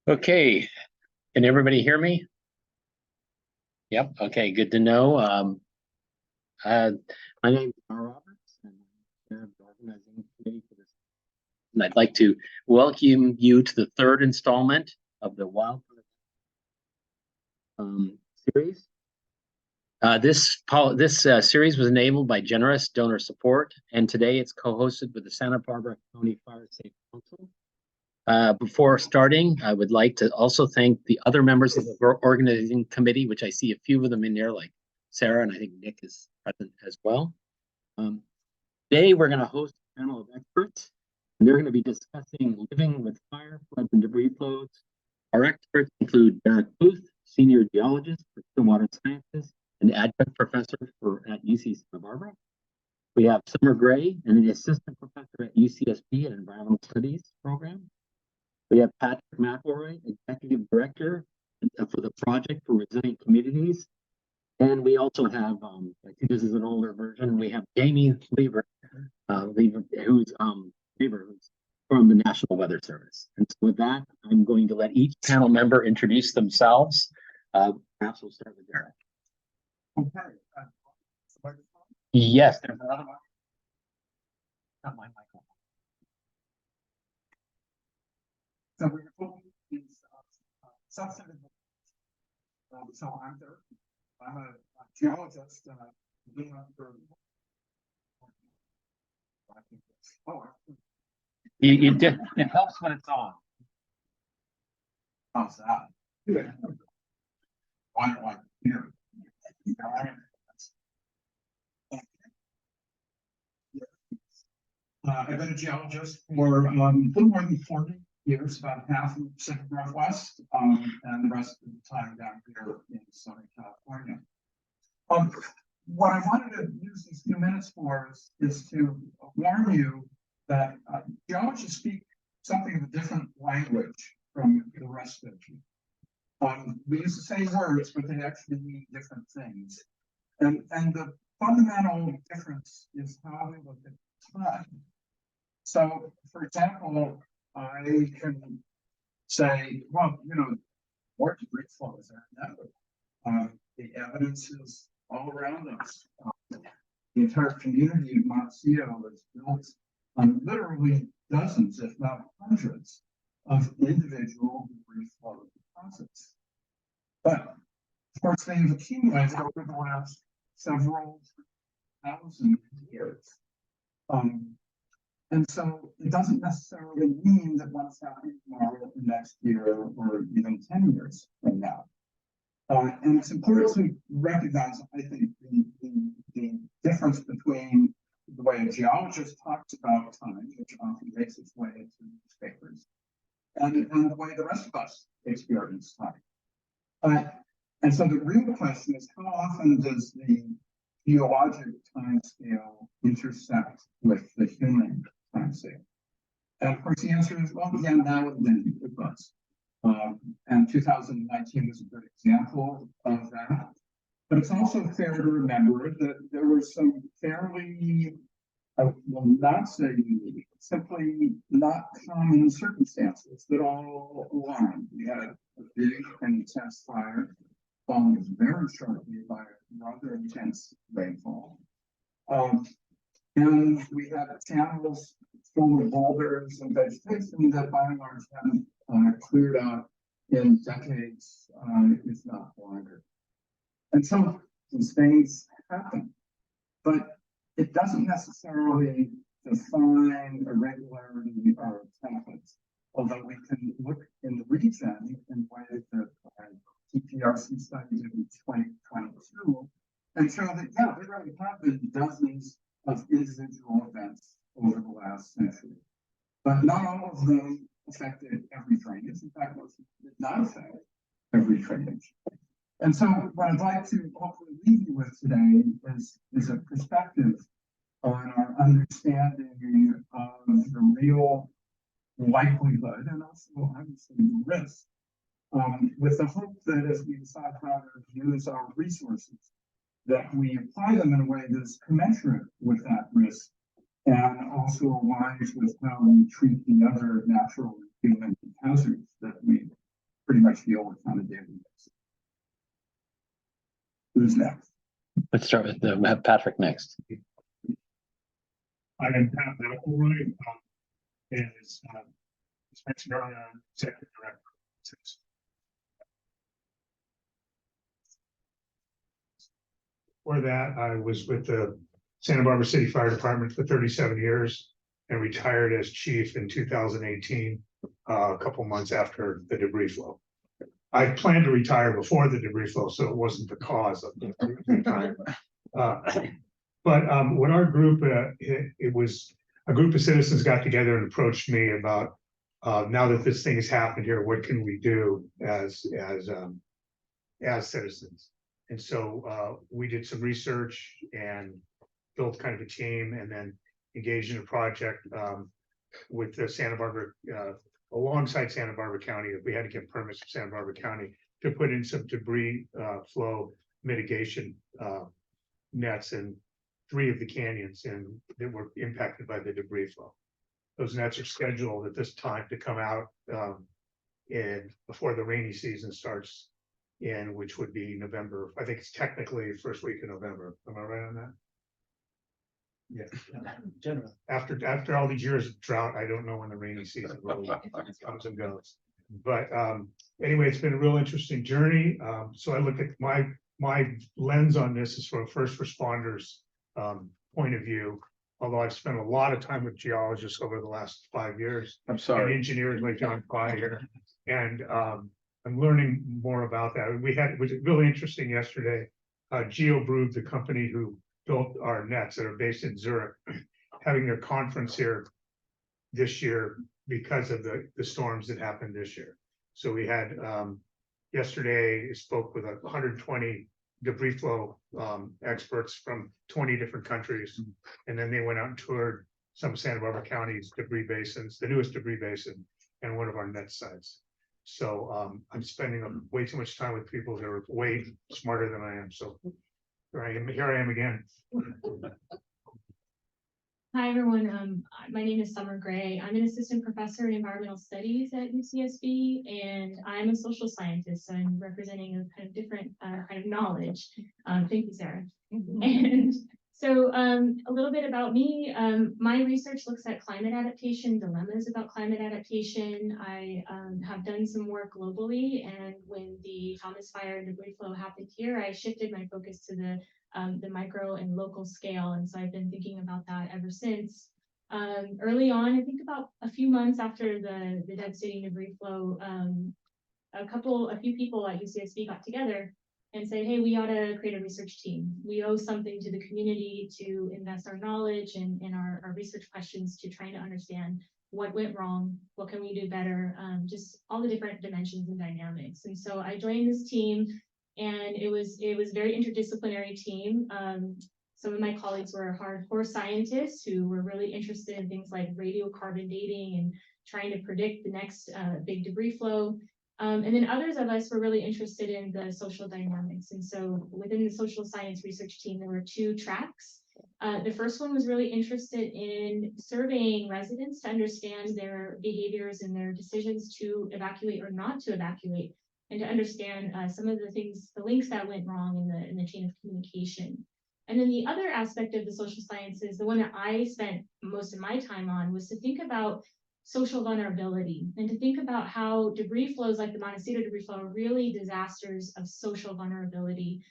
Okay, can everybody hear me? Yep, okay, good to know. Uh, my name is Carl Roberts, and I'm chair of the organizing committee for this. And I'd like to welcome you to the third installment of the Wildfire series. This series was enabled by generous donor support, and today it's co-hosted with the Santa Barbara County Fire Safe Council. Before starting, I would like to also thank the other members of the organizing committee, which I see a few of them in there, like Sarah, and I think Nick is present as well. Today, we're going to host a panel of experts, and they're going to be discussing living with fire, floods, and debris flows. Our experts include Derek Booth, senior geologist for Stillwater Sciences and adjunct professor at UC Santa Barbara. We have Summer Gray, an assistant professor at UCSB and Environmental Studies program. We have Patrick McElroy, Executive Director for the Project for Resilient Communities. And we also have, I think this is an older version, we have Jamie Lever, who's from the National Weather Service. And so with that, I'm going to let each panel member introduce themselves. Perhaps we'll start with Derek. Okay. Yes, there's another one. Not my microphone. So we're talking these substantive. So I'm there. I'm a geologist. Been for. You did. It helps when it's on. How's that? Yeah. Why don't I hear? I've been a geologist for a little more than 40 years, about half in the Pacific Northwest, and the rest of the time down here in Southern California. What I wanted to use these few minutes for is to warn you that geologists speak something of a different language from the rest of you. We use the same words, but they actually mean different things. And the fundamental difference is how we look at time. So, for example, I can say, well, more debris flows are inevitable. The evidence is all around us. The entire community of Montecito is built on literally dozens, if not hundreds, of individual debris flow deposits. But, of course, they've accumulated over the last several thousand years. And so it doesn't necessarily mean that what's happening tomorrow, next year, or even 10 years from now. And it's important to recognize, I think, the difference between the way a geologist talks about time, which often makes its way into newspapers, and the way the rest of us experience time. And so the real question is, how often does the geologic time scale intersect with the human time scale? And of course, the answer is, well, yeah, now and then it does. And 2019 was a good example of that. But it's also fair to remember that there were some fairly, I will not say unique, simply not common circumstances that all aligned. We had a big and intense fire, followed very shortly by a rather intense rainfall. And we had channels full of boulders and vegetation that by and large haven't cleared out in decades, if not longer. And so these things happen, but it doesn't necessarily define irregularity or templates, although we can look in the region in ways that TPRC studies in 2022 and show that, yeah, there really have been dozens of individual events over the last century. But not all of them affected every drainage. In fact, most did not affect every drainage. And so what I'd like to hopefully leave you with today is a perspective on our understanding of the real likelihood and also, I would say, risk, with the hope that as we decide how to use our resources, that we apply them in a way that's commensurate with that risk and also aligns with how we treat the other natural human hazards that we pretty much deal with on a daily basis. Who's next? Let's start with Patrick next. I am Pat McElroy, and as mentioned earlier, I'm executive director. Before that, I was with the Santa Barbara City Fire Department for 37 years and retired as chief in 2018, a couple months after the debris flow. I planned to retire before the debris flow, so it wasn't the cause of the retirement. But what our group, it was a group of citizens got together and approached me about now that this thing has happened here, what can we do as citizens? And so we did some research and built kind of a team, and then engaged in a project with the Santa Barbara, alongside Santa Barbara County. We had to get permits from Santa Barbara County to put in some debris flow mitigation nets in 3 of the canyons that were impacted by the debris flow. Those nets are scheduled at this time to come out before the rainy season starts, which would be November. I think it's technically first week of November. Am I right on that? Yeah. General. After all these years of drought, I don't know when the rainy season really comes and goes. But anyway, it's been a real interesting journey. So I look at my lens on this is from a first responders point of view. Although I've spent a lot of time with geologists over the last 5 years. I'm And sorry. engineers like John Pye here. And I'm learning more about that. It was really interesting yesterday. GeoBrood, the company who built our nets that are based in Zurich, having their conference here this year because of the storms that happened this year. So we had yesterday spoke with 120 debris flow experts from 20 different countries, and then they went out and toured some of Santa Barbara County's debris basins, the newest debris basin, and one of our net sites. So I'm spending way too much time with people who are way smarter than I am. So here I am again. Hi, everyone. My name is Summer Gray. I'm an assistant professor in environmental studies at UCSB, and I'm a social scientist. So I'm representing a kind of different kind of knowledge. Thank you, Sarah. And so a little bit about me. My research looks at climate adaptation, dilemmas about climate adaptation. I have done some work globally, and when the Thomas Fire and debris flow happened here, I shifted my focus to the micro and local scale. And so I've been thinking about that ever since. Early on, I think about a few months after the devastating debris flow, a few people at UCSB got together and said, hey, we ought to create a research team. We owe something to the community to invest our knowledge and our research questions to trying to understand what went wrong, what can we do better, just all the different dimensions and dynamics. And so I joined this team, and it was a very interdisciplinary team. Some of my colleagues were hardcore scientists who were really interested in things like radiocarbon dating and trying to predict the next big debris flow. And then others of us were really interested in the social dynamics. And so within the social science research team, there were 2 tracks. The first one was really interested in surveying residents to understand their behaviors and their decisions to evacuate or not to evacuate, and to understand some of the links that went wrong in the chain of communication. And then the other aspect of the social sciences, the one that I spent most of my time on, was to think about social vulnerability and to think about how debris flows like the Montecito debris flow are really disasters of social vulnerability.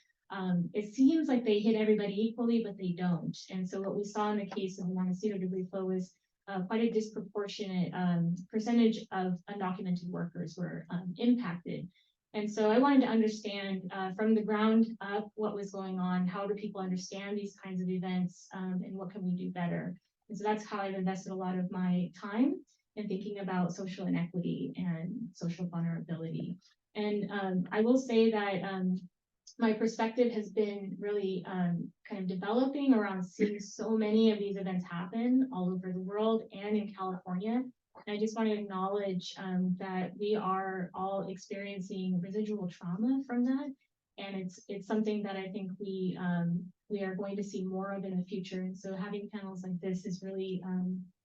It seems like they hit everybody equally, but they don't. And so what we saw in the case of the Montecito debris flow was quite a disproportionate percentage of undocumented workers were impacted. And so I wanted to understand from the ground up what was going on, how do people understand these kinds of events, and what can we do better? And so that's how I've invested a lot of my time in thinking about social inequity and social vulnerability. And I will say that my perspective has been really kind of developing around seeing so many of these events happen all over the world and in California. And I just want to acknowledge that we are all experiencing residual trauma from that. And it's something that I think we are going to see more of in the future. And so having panels like this is really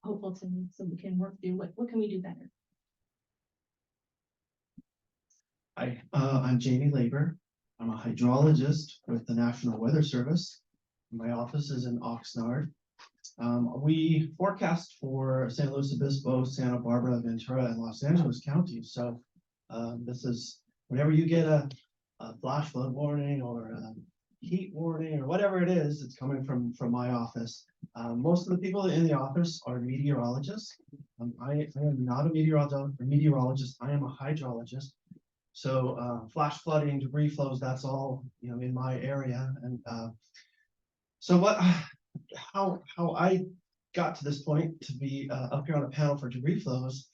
hopeful to me, so we can work through what can we do better. Hi, I'm Jamie Labor. I'm a hydrologist with the National Weather Service. My office is in Oxnard. We forecast for San Luis Obispo, Santa Barbara, Ventura, and Los Angeles counties. So this is whenever you get a flash flood warning or a heat warning or whatever it is, it's coming from my office. Most of the people in the office are meteorologists. I am not a meteorologist. I am a hydrologist. So flash flooding, debris flows, that's all, in my area. And so how I got to this point to be up here on a panel for debris flows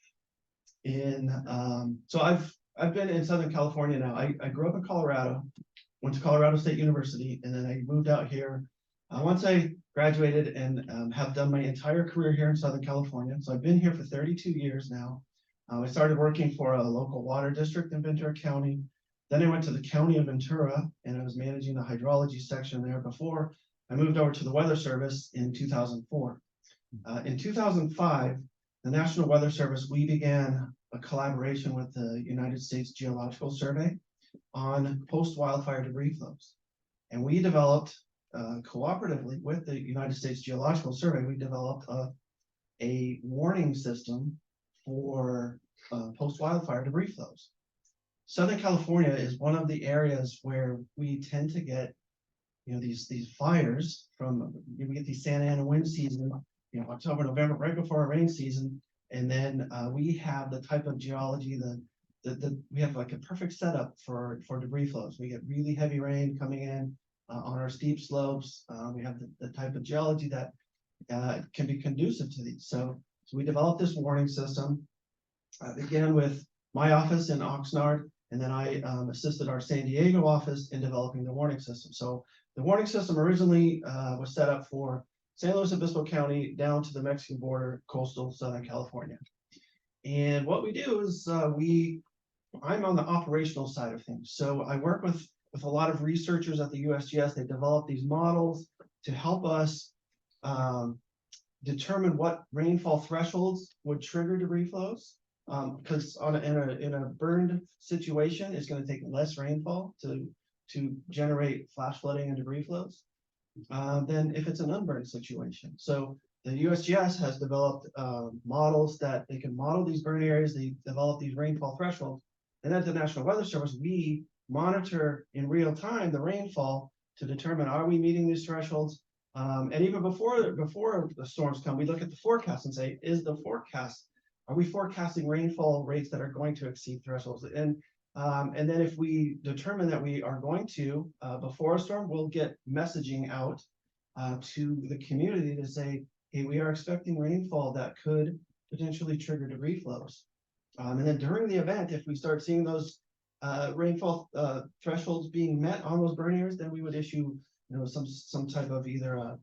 so I've been in Southern California now. I grew up in Colorado, went to Colorado State University, and then I moved out here once I graduated and have done my entire career here in Southern California. So I've been here for 32 years now. I started working for a local water district in Ventura County. Then I went to the County of Ventura and I was managing the hydrology section there before I moved over to the Weather Service in 2004. In 2005, the National Weather Service, we began a collaboration with the United States Geological Survey on post-wildfire debris flows. And we developed, cooperatively with the United States Geological Survey, we developed a warning system for post-wildfire debris flows. Southern California is one of the areas where we tend to get, these fires from, we get these Santa Ana wind season, October, November, right before our rain season. And then we have the type of geology, we have like a perfect setup for debris flows. We get really heavy rain coming in on our steep slopes. We have the type of geology that can be conducive to these. So we developed this warning system. I began with my office in Oxnard, and then I assisted our San Diego office in developing the warning system. So the warning system originally was set up for San Luis Obispo County down to the Mexican border, coastal Southern California. And what we do is I'm on the operational side of things. So I work with a lot of researchers at the USGS. They develop these models to help us determine what rainfall thresholds would trigger debris flows. Because in a burned situation, it's going to take less rainfall to generate flash flooding and debris flows than if it's an unburned situation. So the USGS has developed models that they can model these burn areas. They develop these rainfall thresholds, and at the National Weather Service, we monitor in real time the rainfall to determine, are we meeting these thresholds? And even before the storms come, we look at the forecast and say, are we forecasting rainfall rates that are going to exceed thresholds? And then if we determine that we are going to, before a storm, we'll get messaging out to the community to say, hey, we are expecting rainfall that could potentially trigger debris flows. And then during the event, if we start seeing those rainfall thresholds being met on those burn areas, then we would issue some type of either a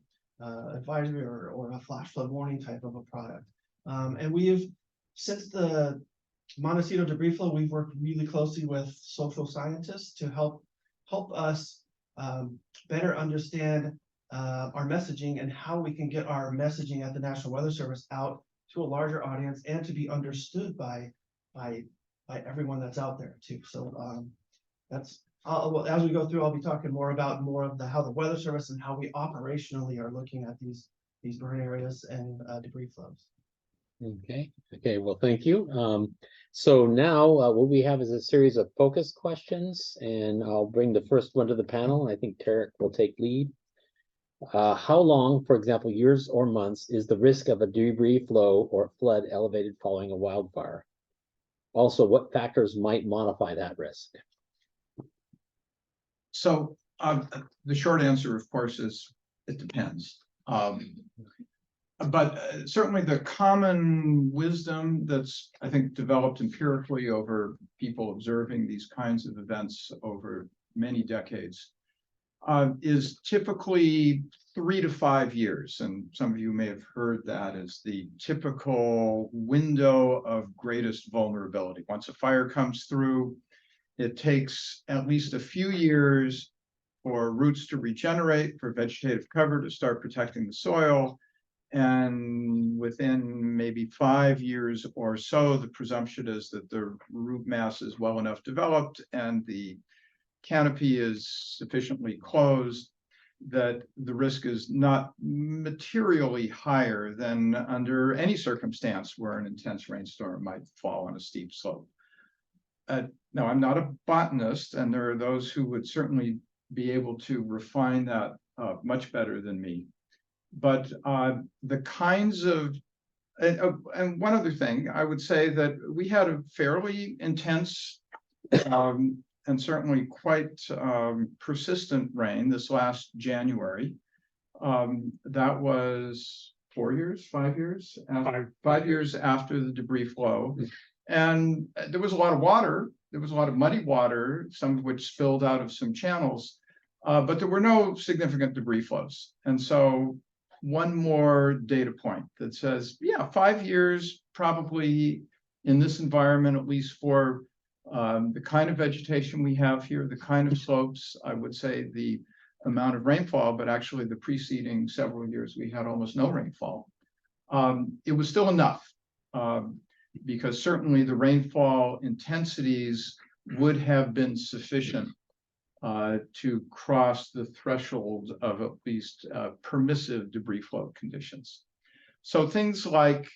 advisory or a flash flood warning type of a product. And since the Montecito debris flow, we've worked really closely with social scientists to help us better understand our messaging and how we can get our messaging at the National Weather Service out to a larger audience and to be understood by everyone that's out there too. So that's as we go through, I'll be talking more of how the Weather Service and how we operationally are looking at these burn areas and debris flows. Okay, well, thank you. So now what we have is a series of focus questions, and I'll bring the first one to the panel. I think Tarek will take lead. How long, for example, years or months, is the risk of a debris flow or flood elevated following a wildfire? Also, what factors might modify that risk? So the short answer, of course, is it depends. But certainly the common wisdom that's, I think, developed empirically over people observing these kinds of events over many decades is typically 3 to 5 years. And some of you may have heard that as the typical window of greatest vulnerability. Once a fire comes through, it takes at least a few years for roots to regenerate, for vegetative cover to start protecting the soil. And within maybe 5 years or so, the presumption is that the root mass is well enough developed and the canopy is sufficiently closed that the risk is not materially higher than under any circumstance where an intense rainstorm might fall on a steep slope. Now, I'm not a botanist, and there are those who would certainly be able to refine that much better than me. But the kinds of, and one other thing, I would say that we had a fairly intense and certainly quite persistent rain this last January. That was 4 years, 5 years, 5 years after the debris flow. And there was a lot of water. There was a lot of muddy water, some of which spilled out of some channels, but there were no significant debris flows. And so one more data point that says, yeah, 5 years probably in this environment, at least for the kind of vegetation we have here, the kind of slopes, I would say the amount of rainfall, but actually the preceding several years, we had almost no rainfall. It was still enough because certainly the rainfall intensities would have been sufficient to cross the threshold of at least permissive debris flow conditions. So things like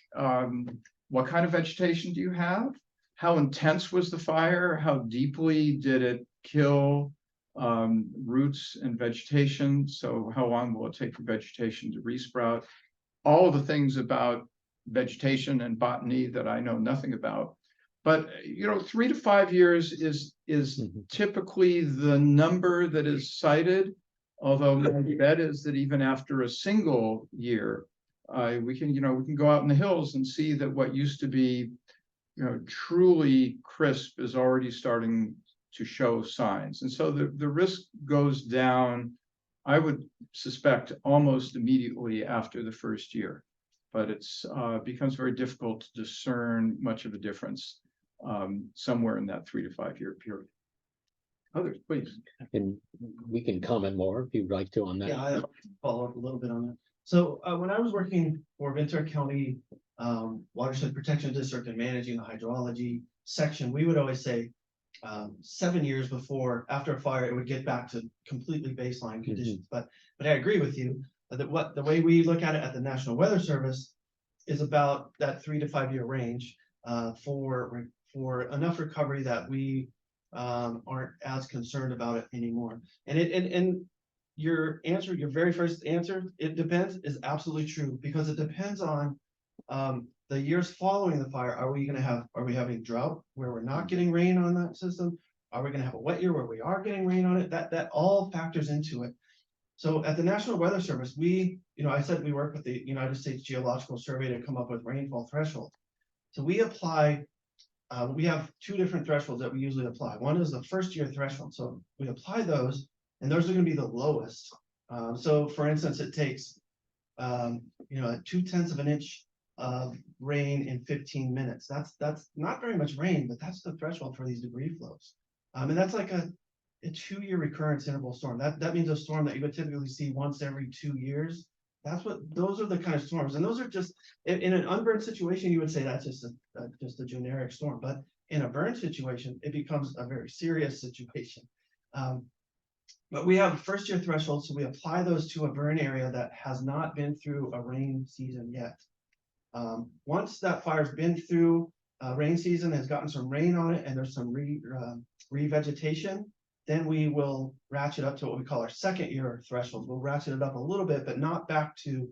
what kind of vegetation do you have? How intense was the fire? How deeply did it kill roots and vegetation? So how long will it take for vegetation to resprout? All of the things about vegetation and botany that I know nothing about. But 3 to 5 years is typically the number that is cited. Although my bet is that even after a single year, we can go out in the hills and see that what used to be truly crisp is already starting to show signs. And so the risk goes down, I would suspect, almost immediately after the first year. But it's becomes very difficult to discern much of a difference somewhere in that 3 to 5 year period. Others, please. And we can comment more if you'd like to on that. Yeah, I'll follow up a little bit on that. So when I was working for Ventura County Watershed Protection District and managing the hydrology section, we would always say 7 years before, after a fire, it would get back to completely baseline conditions. But I agree with you that the way we look at it at the National Weather Service is about that 3 to 5 year range for enough recovery that we aren't as concerned about it anymore. And your answer, your very first answer, it depends, is absolutely true, because it depends on the years following the fire. Are we having drought where we're not getting rain on that system? Are we going to have a wet year where we are getting rain on it? That all factors into it. So at the National Weather Service, I said we work with the United States Geological Survey to come up with rainfall thresholds. So we apply, we have 2 different thresholds that we usually apply. One is the first year threshold. So we apply those, and those are going to be the lowest. So for instance, it takes, 0.2 of an inch of rain in 15 minutes. That's not very much rain, but that's the threshold for these debris flows. And that's like a 2 year recurrence interval storm. That means a storm that you would typically see once every 2 years. Those are the kind of storms, and those are just in an unburned situation. You would say that's just a generic storm, but in a burn situation, it becomes a very serious situation. But we have first year thresholds, so we apply those to a burn area that has not been through a rain season yet. Once that fire's been through a rain season, has gotten some rain on it, and there's some revegetation, then we will ratchet up to what we call our second year threshold. We'll ratchet it up a little bit, but not back to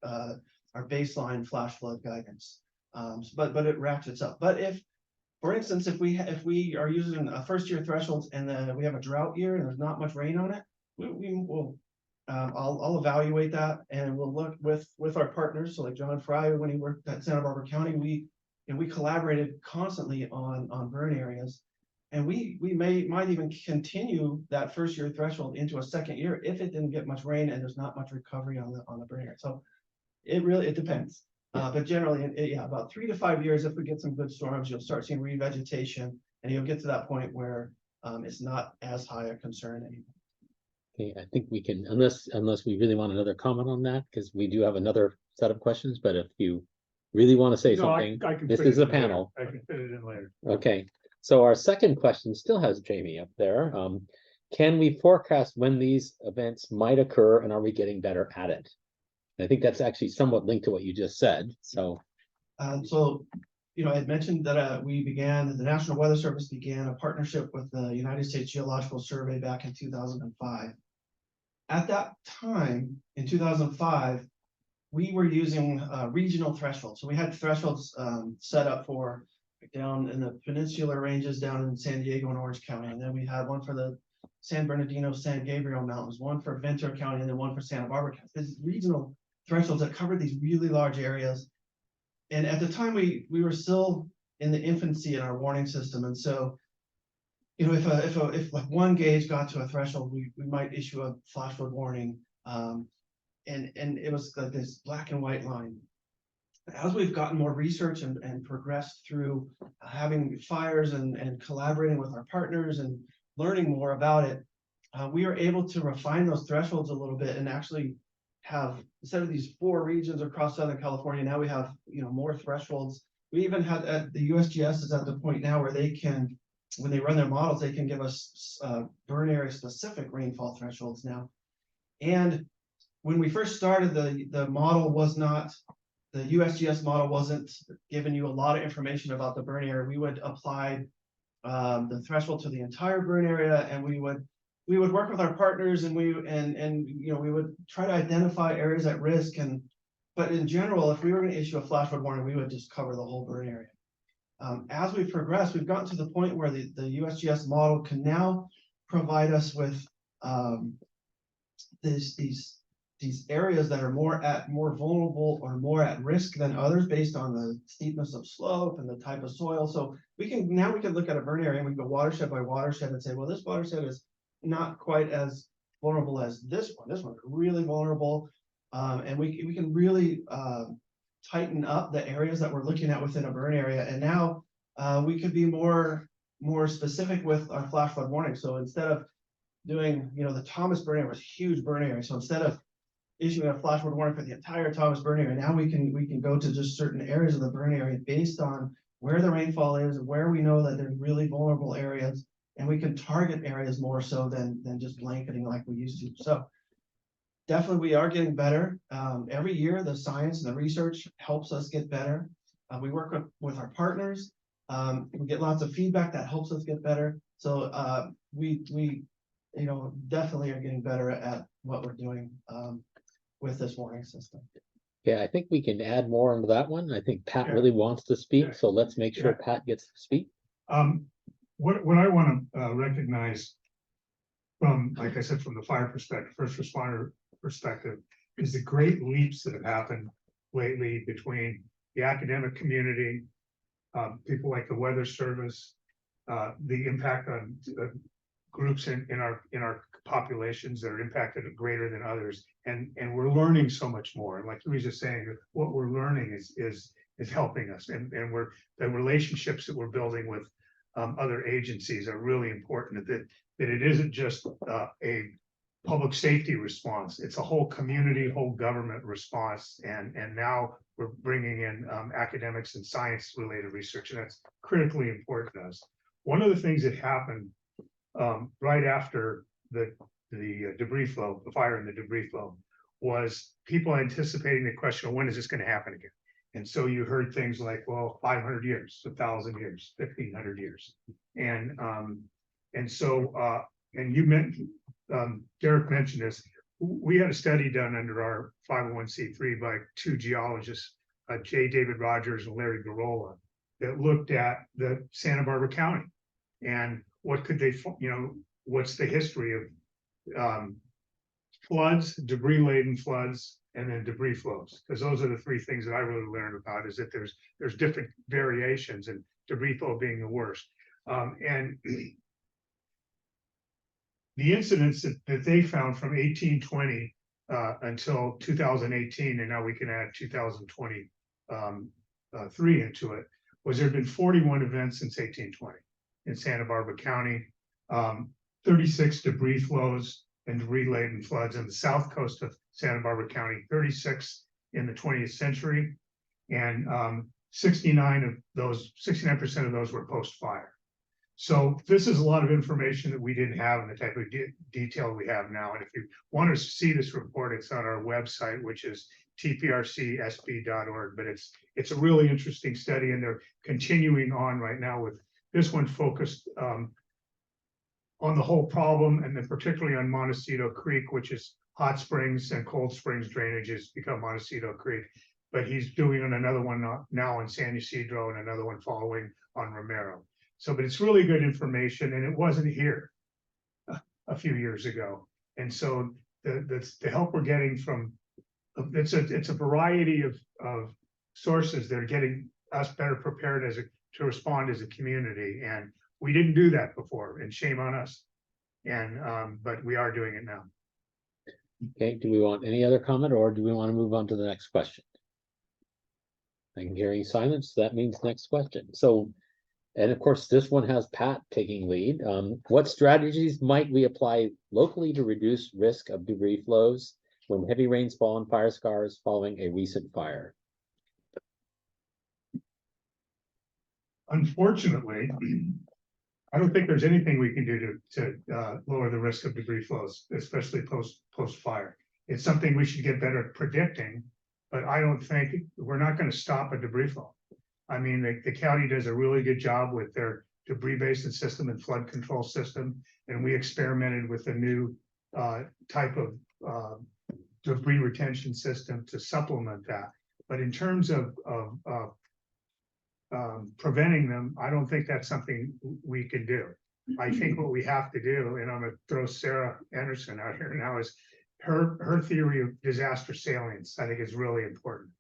our baseline flash flood guidance. But it ratchets up. But if, for instance, if we are using a first year thresholds and then we have a drought year and there's not much rain on it, I'll evaluate that, and we'll look with our partners. So like John Fry, when he worked at Santa Barbara County, we collaborated constantly on burn areas. And we might even continue that first year threshold into a second year if it didn't get much rain and there's not much recovery on the burn area. So it depends. But generally, about 3 to 5 years, if we get some good storms, you'll start seeing revegetation, and you'll get to that point where it's not as high a concern anymore. Okay, I think we can, unless we really want another comment on that, because we do have another set of questions, but if you really want to say No, something, I can this fit it is a in later. panel. I can fit it in later. Okay, so our second question still has Jamie up there. Can we forecast when these events might occur and are we getting better at it? I think that's actually somewhat linked to what you just said, so. So, you know, I had mentioned that the National Weather Service began a partnership with the United States Geological Survey back in 2005. At that time, in 2005, we were using regional thresholds. So we had thresholds set up for down in the peninsular ranges down in San Diego and Orange County. And then we had one for the San Bernardino, San Gabriel Mountains, one for Ventura County, and then one for Santa Barbara County. These regional thresholds that covered these really large areas. And at the time, we were still in the infancy in our warning system. And so, you know, if like one gauge got to a threshold, we might issue a flash flood warning. And it was like this black and white line. As we've gotten more research and progressed through having fires and collaborating with our partners and learning more about it, we are able to refine those thresholds a little bit and actually have, instead of these 4 regions across Southern California, now we have, you know, more thresholds. We even had the USGS is at the point now where they can, when they run their models, they can give us burn area specific rainfall thresholds now. And when we first started, the model was not, the USGS model wasn't giving you a lot of information about the burn area. We would apply the threshold to the entire burn area, and we would work with our partners, and we would try to identify areas at risk. But in general, if we were going to issue a flash flood warning, we would just cover the whole burn area. As we've progressed, we've gotten to the point where the USGS model can now provide us with these areas that are more vulnerable or more at risk than others based on the steepness of slope and the type of soil. So we can look at a burn area and we can go watershed by watershed and say, well, this watershed is not quite as vulnerable as this one. This one's really vulnerable. And we can really tighten up the areas that we're looking at within a burn area. And now we could be more specific with our flash flood warning. So instead of doing, you know, the Thomas burn area was a huge burn area. So instead of issuing a flash flood warning for the entire Thomas burn area, now we can go to just certain areas of the burn area based on where the rainfall is, where we know that there's really vulnerable areas, and we can target areas more so than just blanketing like we used to. So definitely we are getting better. Every year the science and the research helps us get better. We work with our partners. We get lots of feedback that helps us get better. So we you know, definitely are getting better at what we're doing with this warning system. Yeah, I think we can add more into that one. I think Pat Yeah. really wants to speak, Yeah. so let's make sure Yeah. Pat gets to speak. What I want to recognize from, like I said, from the fire perspective, first responder perspective, is the great leaps that have happened lately between the academic community, people like the Weather Service, the impact on groups in our populations that are impacted greater than others, and we're learning so much more. And like you were just saying, what we're learning is helping us, and the relationships that we're building with other agencies are really important. That it isn't just a public safety response; it's a whole community, whole government response. And now we're bringing in academics and science related research, and that's critically important to us. One of the things that happened right after the debris flow, the fire and the debris flow, was people anticipating the question of when is this going to happen again? And so you heard things like, well, 500 years, 1,000 years, 1,500 years. And you mentioned, Derek mentioned this, we had a study done under our 501c3 by 2 geologists, J. David Rogers and Larry Garola, that looked at the Santa Barbara County and what could they, you know, what's the history of floods, debris laden floods, and then debris flows, because those are the 3 things that I really learned about, is that there's different variations, and debris flow being the worst. And the incidents that they found from 1820 until 2018, and now we can add 2023 into it, was there have been 41 events since 1820 in Santa Barbara County, 36 debris flows, and debris-laden floods on the south coast of Santa Barbara County, 36 in the 20th century. And 69% of those were post-fire. So this is a lot of information that we didn't have in the type of detail we have now. And if you want to see this report, it's on our website, which is tprcsb.org. But it's a really interesting study, and they're continuing on right now with this one focused on the whole problem, and then particularly on Montecito Creek, which is hot springs and cold springs drainages become Montecito Creek. But he's doing another one now in San Ysidro and another one following on Romero. So, but it's really good information, and it wasn't here a few years ago. And so the help we're getting from, it's a variety of sources that are getting us better prepared to respond as a community. And we didn't do that before, and shame on us. And but we are doing it now. Okay, do we want any other comment, or do we want to move on to the next question? I'm hearing silence, that means next question. So, and of course, this one has Pat taking lead. What strategies might we apply locally to reduce risk of debris flows when heavy rains fall on fire scars following a recent fire? Unfortunately, I don't think there's anything we can do to lower the risk of debris flows, especially post fire. It's something we should get better at predicting, but I don't think we're not going to stop a debris flow. I mean, the county does a really good job with their debris basin system and flood control system, and we experimented with a new type of debris retention system to supplement that. But in terms of preventing them, I don't think that's something we can do. I think what we have to do, and I'm going to throw Sarah Anderson out here now, is her theory of disaster salience. I think is really important,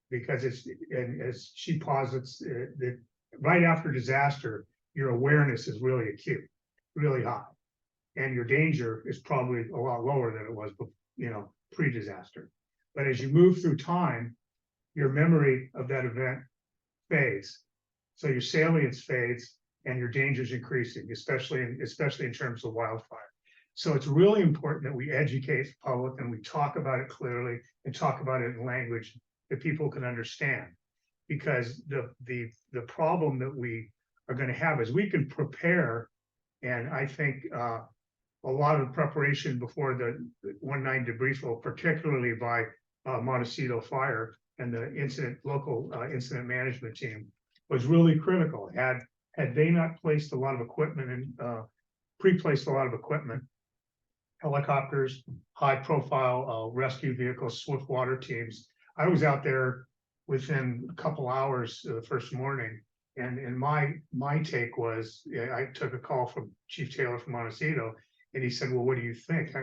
because and as she posits, that right after disaster, your awareness is really acute, really high, and your danger is probably a lot lower than it was, pre-disaster. But as you move through time, your memory of that event fades, so your salience fades, and your danger is increasing, especially in terms of wildfire. So it's really important that we educate the public and we talk about it clearly and talk about it in language that people can understand, because the problem that we are going to have is we can prepare, and I think a lot of preparation before the 1/9 debris flow, particularly by Montecito Fire and the local incident management team, was really critical. Had they not placed a lot of equipment and pre-placed a lot of equipment, helicopters, high-profile rescue vehicles, swift water teams. I was out there within a couple hours the first morning, and my take was, I took a call from Chief Taylor from Montecito, and he said, "Well, what do you think?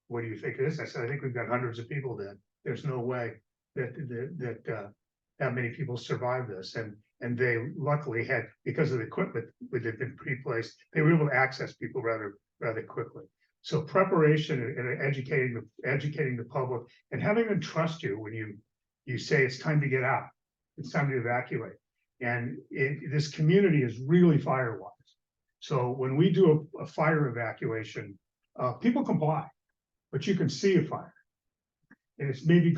What do you think it is?" I said, "I think we've got hundreds of people dead. There's no way that many people survived this." And they luckily had, because of the equipment that had been pre-placed, they were able to access people rather quickly. So preparation and educating the public and having them trust you when you say it's time to get out, it's time to evacuate. And this community is really fire-wise. So when we do a fire evacuation, people comply, but you can see a fire. And it's maybe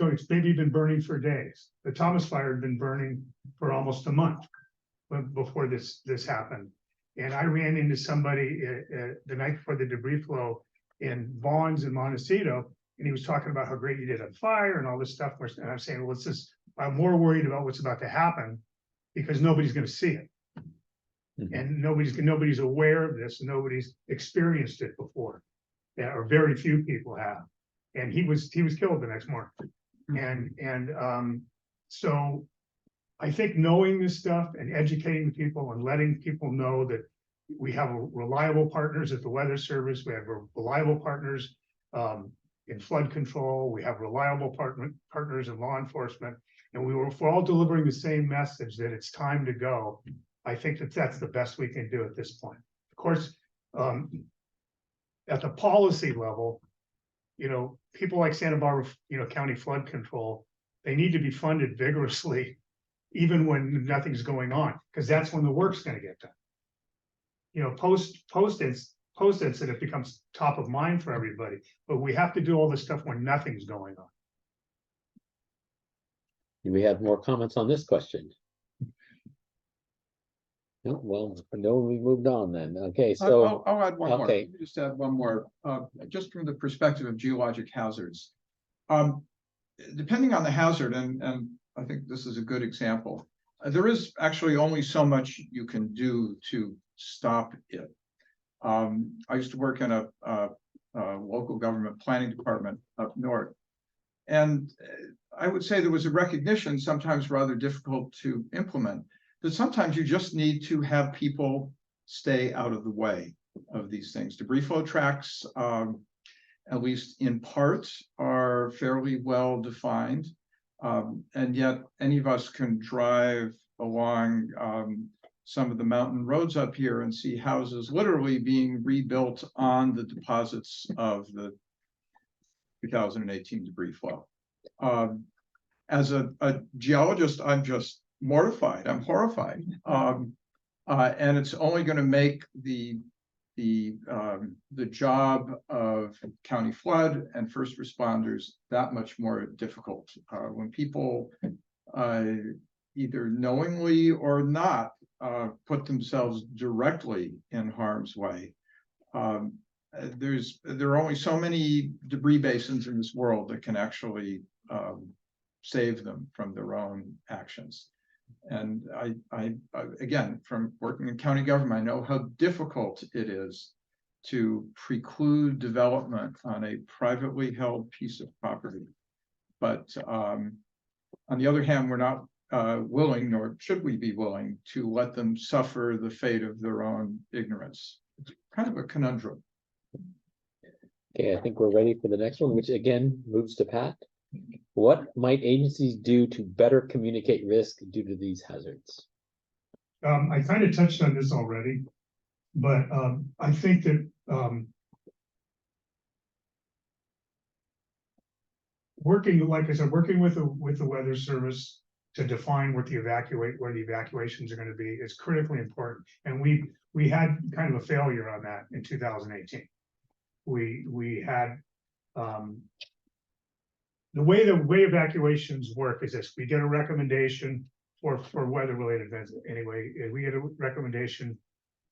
been burning for days. The Thomas Fire had been burning for almost a month before this happened. And I ran into somebody the night before the debris flow in Vaughn's in Montecito, and he was talking about how great you did on fire and all this stuff. And I'm saying, well, I'm more worried about what's about to happen, because nobody's going to see it. Mm-hmm. And nobody's aware of this. Nobody's experienced it before, or very few people have. And he was killed the next morning. And so I think knowing this stuff and educating the people and letting people know that we have reliable partners at the Weather Service, we have reliable partners in flood control, we have reliable partners in law enforcement, and we're all delivering the same message that it's time to go. I think that's the best we can do at this point. Of course, at the policy level, people like Santa Barbara, County Flood Control, they need to be funded vigorously, even when nothing's going on, because that's when the work's going to get done. Post-its and it becomes top of mind for everybody, but we have to do all this stuff when nothing's going on. Do we have more comments on this question? No, well, no, we moved on then. Okay, so, I'll add one more. okay. Let me just add one more, just from the perspective of geologic hazards. Depending on the hazard, and I think this is a good example, there is actually only so much you can do to stop it. I used to work in a local government planning department up north. And I would say there was a recognition, sometimes rather difficult to implement, that sometimes you just need to have people stay out of the way of these things. Debris flow tracks, at least in part, are fairly well defined. And yet any of us can drive along some of the mountain roads up here and see houses literally being rebuilt on the deposits of the 2018 debris flow. As a geologist, I'm just mortified, I'm horrified. And it's only going to make the job of county flood and first responders that much more difficult. When people either knowingly or not put themselves directly in harm's way, there are only so many debris basins in this world that can actually save them from their own actions. And I again, from working in county government, I know how difficult it is to preclude development on a privately held piece of property. But on the other hand, we're not willing, nor should we be willing, to let them suffer the fate of their own ignorance. It's kind of a conundrum. Okay, I think we're ready for the next one, which again moves to Pat. What might agencies do to better communicate risk due to these hazards? I kind of touched on this already, but I think that working, like I said, working with the Weather Service to define where the evacuations are going to be is critically important. And we had kind of a failure on that in 2018. We had the way evacuations work is this: we get a recommendation for weather-related events. Anyway, we get a recommendation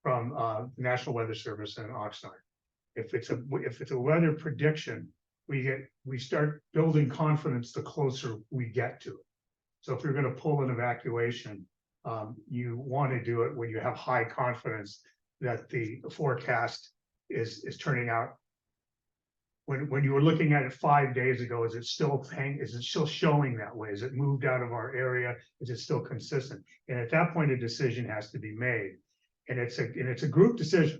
from the National Weather Service and Oxnard. If it's a weather prediction, we start building confidence the closer we get to it. So if you're going to pull an evacuation, you want to do it when you have high confidence that the forecast is turning out. When you were looking at it 5 days ago, is it still showing that way? Is it moved out of our area? Is it still consistent? And at that point, a decision has to be made, and it's a group decision.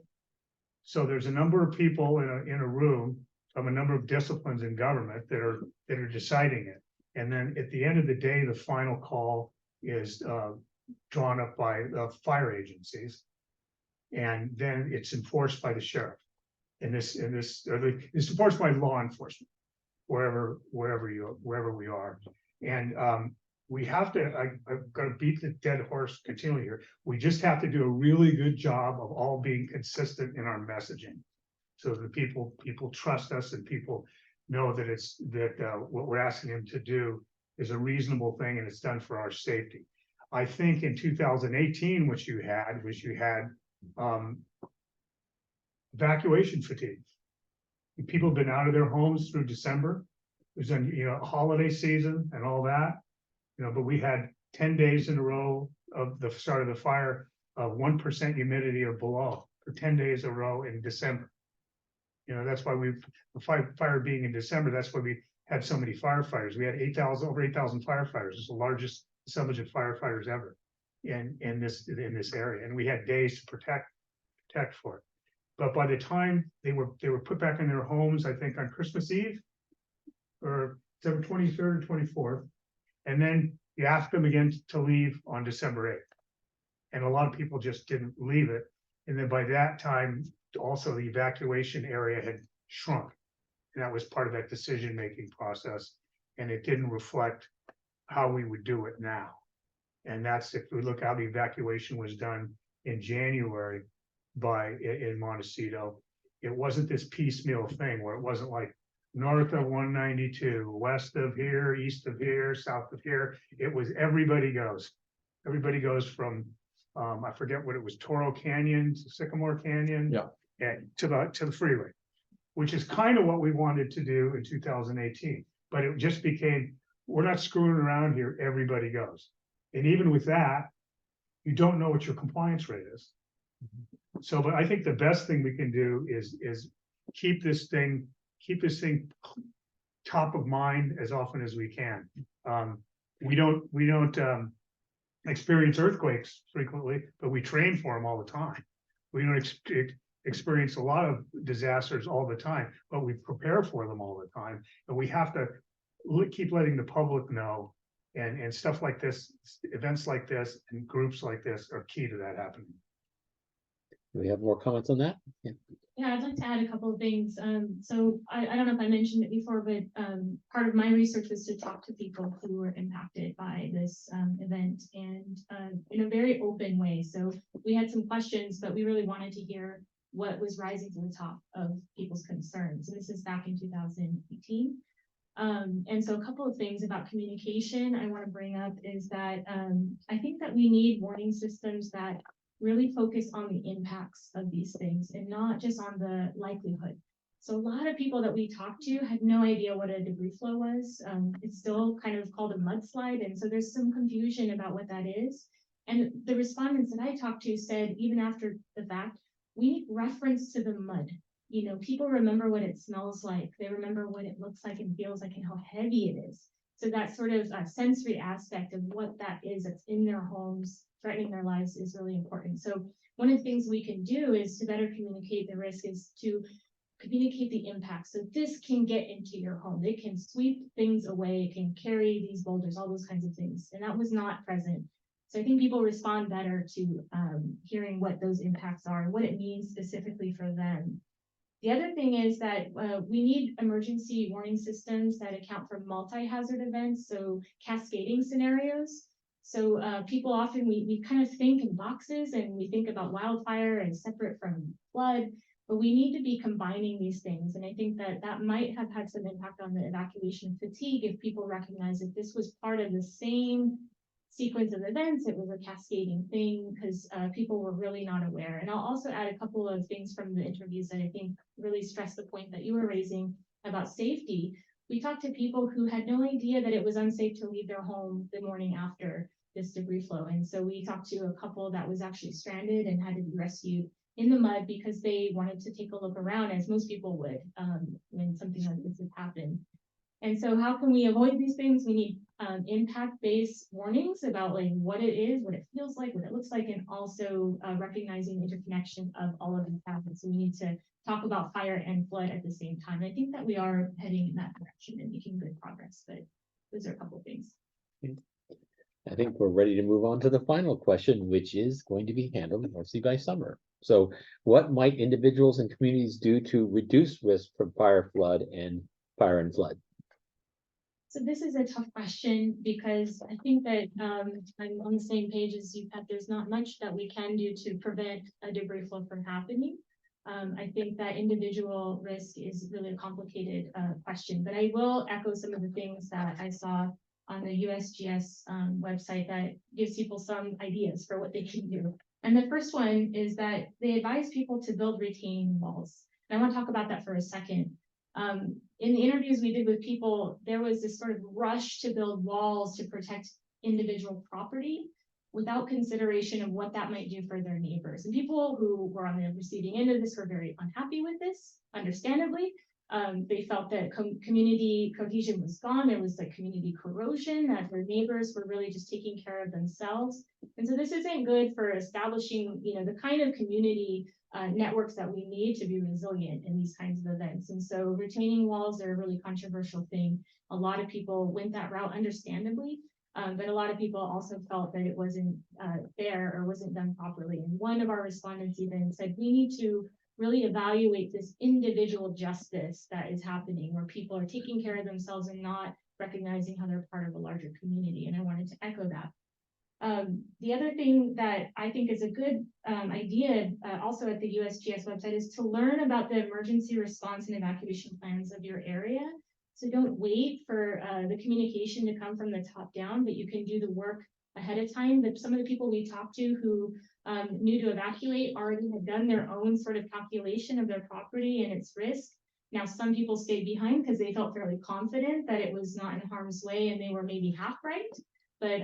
So there's a number of people in a room from a number of disciplines in government that are deciding it. And then at the end of the day, the final call is drawn up by fire agencies, and then it's enforced by the sheriff. It's enforced by law enforcement, wherever we are. And we have to, I've got to beat the dead horse continually here. We just have to do a really good job of all being consistent in our messaging, so that people trust us and people know that what we're asking them to do is a reasonable thing and it's done for our safety. I think in 2018, what you had evacuation fatigue. People have been out of their homes through December. There's a holiday season and all that, but we had 10 days in a row of the start of the fire of 1% humidity or below for 10 days in a row in December. That's why the fire being in December, that's why we had so many firefighters. We had over 8,000 firefighters. It's the largest assemblage of firefighters ever in this area. And we had days to protect for it. But by the time they were put back in their homes, I think on Christmas Eve or December 23rd or 24th, and then you ask them again to leave on December 8th. And a lot of people just didn't leave it. And then by that time, also the evacuation area had shrunk. And that was part of that decision-making process. And it didn't reflect how we would do it now. And that's, if we look how the evacuation was done in January in Montecito, it wasn't this piecemeal thing where it wasn't like north of 192, west of here, east of here, south of here. It was everybody goes. Everybody goes from, I forget what it was, Toro Canyon to Sycamore Canyon. Yeah. And to the freeway, which is kind of what we wanted to do in 2018. But it just became, we're not screwing around here, everybody goes. And even with that, you don't know what your compliance rate is. So, but I think the best thing we can do is keep this thing top of mind as often as we can. We don't experience earthquakes frequently, but we train for them all the time. We don't experience a lot of disasters all the time, but we prepare for them all the time. And we have to keep letting the public know, and stuff like this, events like this and groups like this are key to that happening. Do we have more comments on that? Yeah. Yeah, I'd like to add a couple of things. So I don't know if I mentioned it before, but part of my research was to talk to people who were impacted by this event, and in a very open way. So we had some questions, but we really wanted to hear what was rising to the top of people's concerns. And this is back in 2018. And so a couple of things about communication I want to bring up is that I think that we need warning systems that really focus on the impacts of these things and not just on the likelihood. So a lot of people that we talked to had no idea what a debris flow was. It's still kind of called a mudslide. And so there's some confusion about what that is. And the respondents that I talked to said, even after the fact, we need reference to the mud. You know, people remember what it smells like. They remember what it looks like and feels like and how heavy it is. So that sort of sensory aspect of what that is that's in their homes, threatening their lives, is really important. So one of the things we can do is to better communicate the risk is to communicate the impact. So this can get into your home. It can sweep things away. It can carry these boulders, all those kinds of things. And that was not present. So I think people respond better to hearing what those impacts are and what it means specifically for them. The other thing is that we need emergency warning systems that account for multi-hazard events, so cascading scenarios. So people often, we kind of think in boxes and we think about wildfire as separate from flood, but we need to be combining these things. And I think that that might have had some impact on the evacuation fatigue if people recognize that this was part of the same sequence of events. It was a cascading thing because people were really not aware. And I'll also add a couple of things from the interviews that I think really stress the point that you were raising about safety. We talked to people who had no idea that it was unsafe to leave their home the morning after this debris flow. And so we talked to a couple that was actually stranded and had to be rescued in the mud because they wanted to take a look around, as most people would when something like this has happened. And so how can we avoid these things? We need impact-based warnings about like what it is, what it feels like, what it looks like, and also recognizing the interconnection of all of these facets. So we need to talk about fire and flood at the same time. I think that we are heading in that direction and making good progress, but those are a couple of things. I think we're ready to move on to the final question, which is going to be handled mostly by Summer. So what might individuals and communities do to reduce risk from fire and flood? So this is a tough question because I think that I'm on the same page as you, Pat. There's not much that we can do to prevent a debris flow from happening. I think that individual risk is really a complicated question, but I will echo some of the things that I saw on the USGS website that gives people some ideas for what they can do. And the first one is that they advise people to build retaining walls. And I want to talk about that for a second. In the interviews we did with people, there was this sort of rush to build walls to protect individual property without consideration of what that might do for their neighbors. And people who were on the receiving end of this were very unhappy with this, understandably. They felt that community cohesion was gone. There was like community corrosion, that their neighbors were really just taking care of themselves. And so this isn't good for establishing, you know, the kind of community networks that we need to be resilient in these kinds of events. And so retaining walls are a really controversial thing. A lot of people went that route, understandably, but a lot of people also felt that it wasn't fair or wasn't done properly. And one of our respondents even said, we need to really evaluate this individual justice that is happening, where people are taking care of themselves and not recognizing how they're part of a larger community. And I wanted to echo that. The other thing that I think is a good idea, also at the USGS website, is to learn about the emergency response and evacuation plans of your area. So don't wait for the communication to come from the top down, but you can do the work ahead of time. That some of the people we talked to who knew to evacuate already had done their own sort of calculation of their property and its risk. Now, some people stayed behind because they felt fairly confident that it was not in harm's way and they were maybe half right. But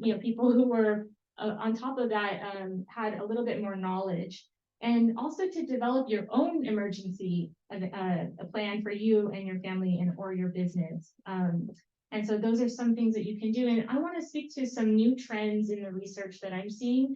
you know, people who were on top of that had a little bit more knowledge, and also to develop your own emergency a plan for you and your family and or your business. And so those are some things that you can do. And I want to speak to some new trends in the research that I'm seeing,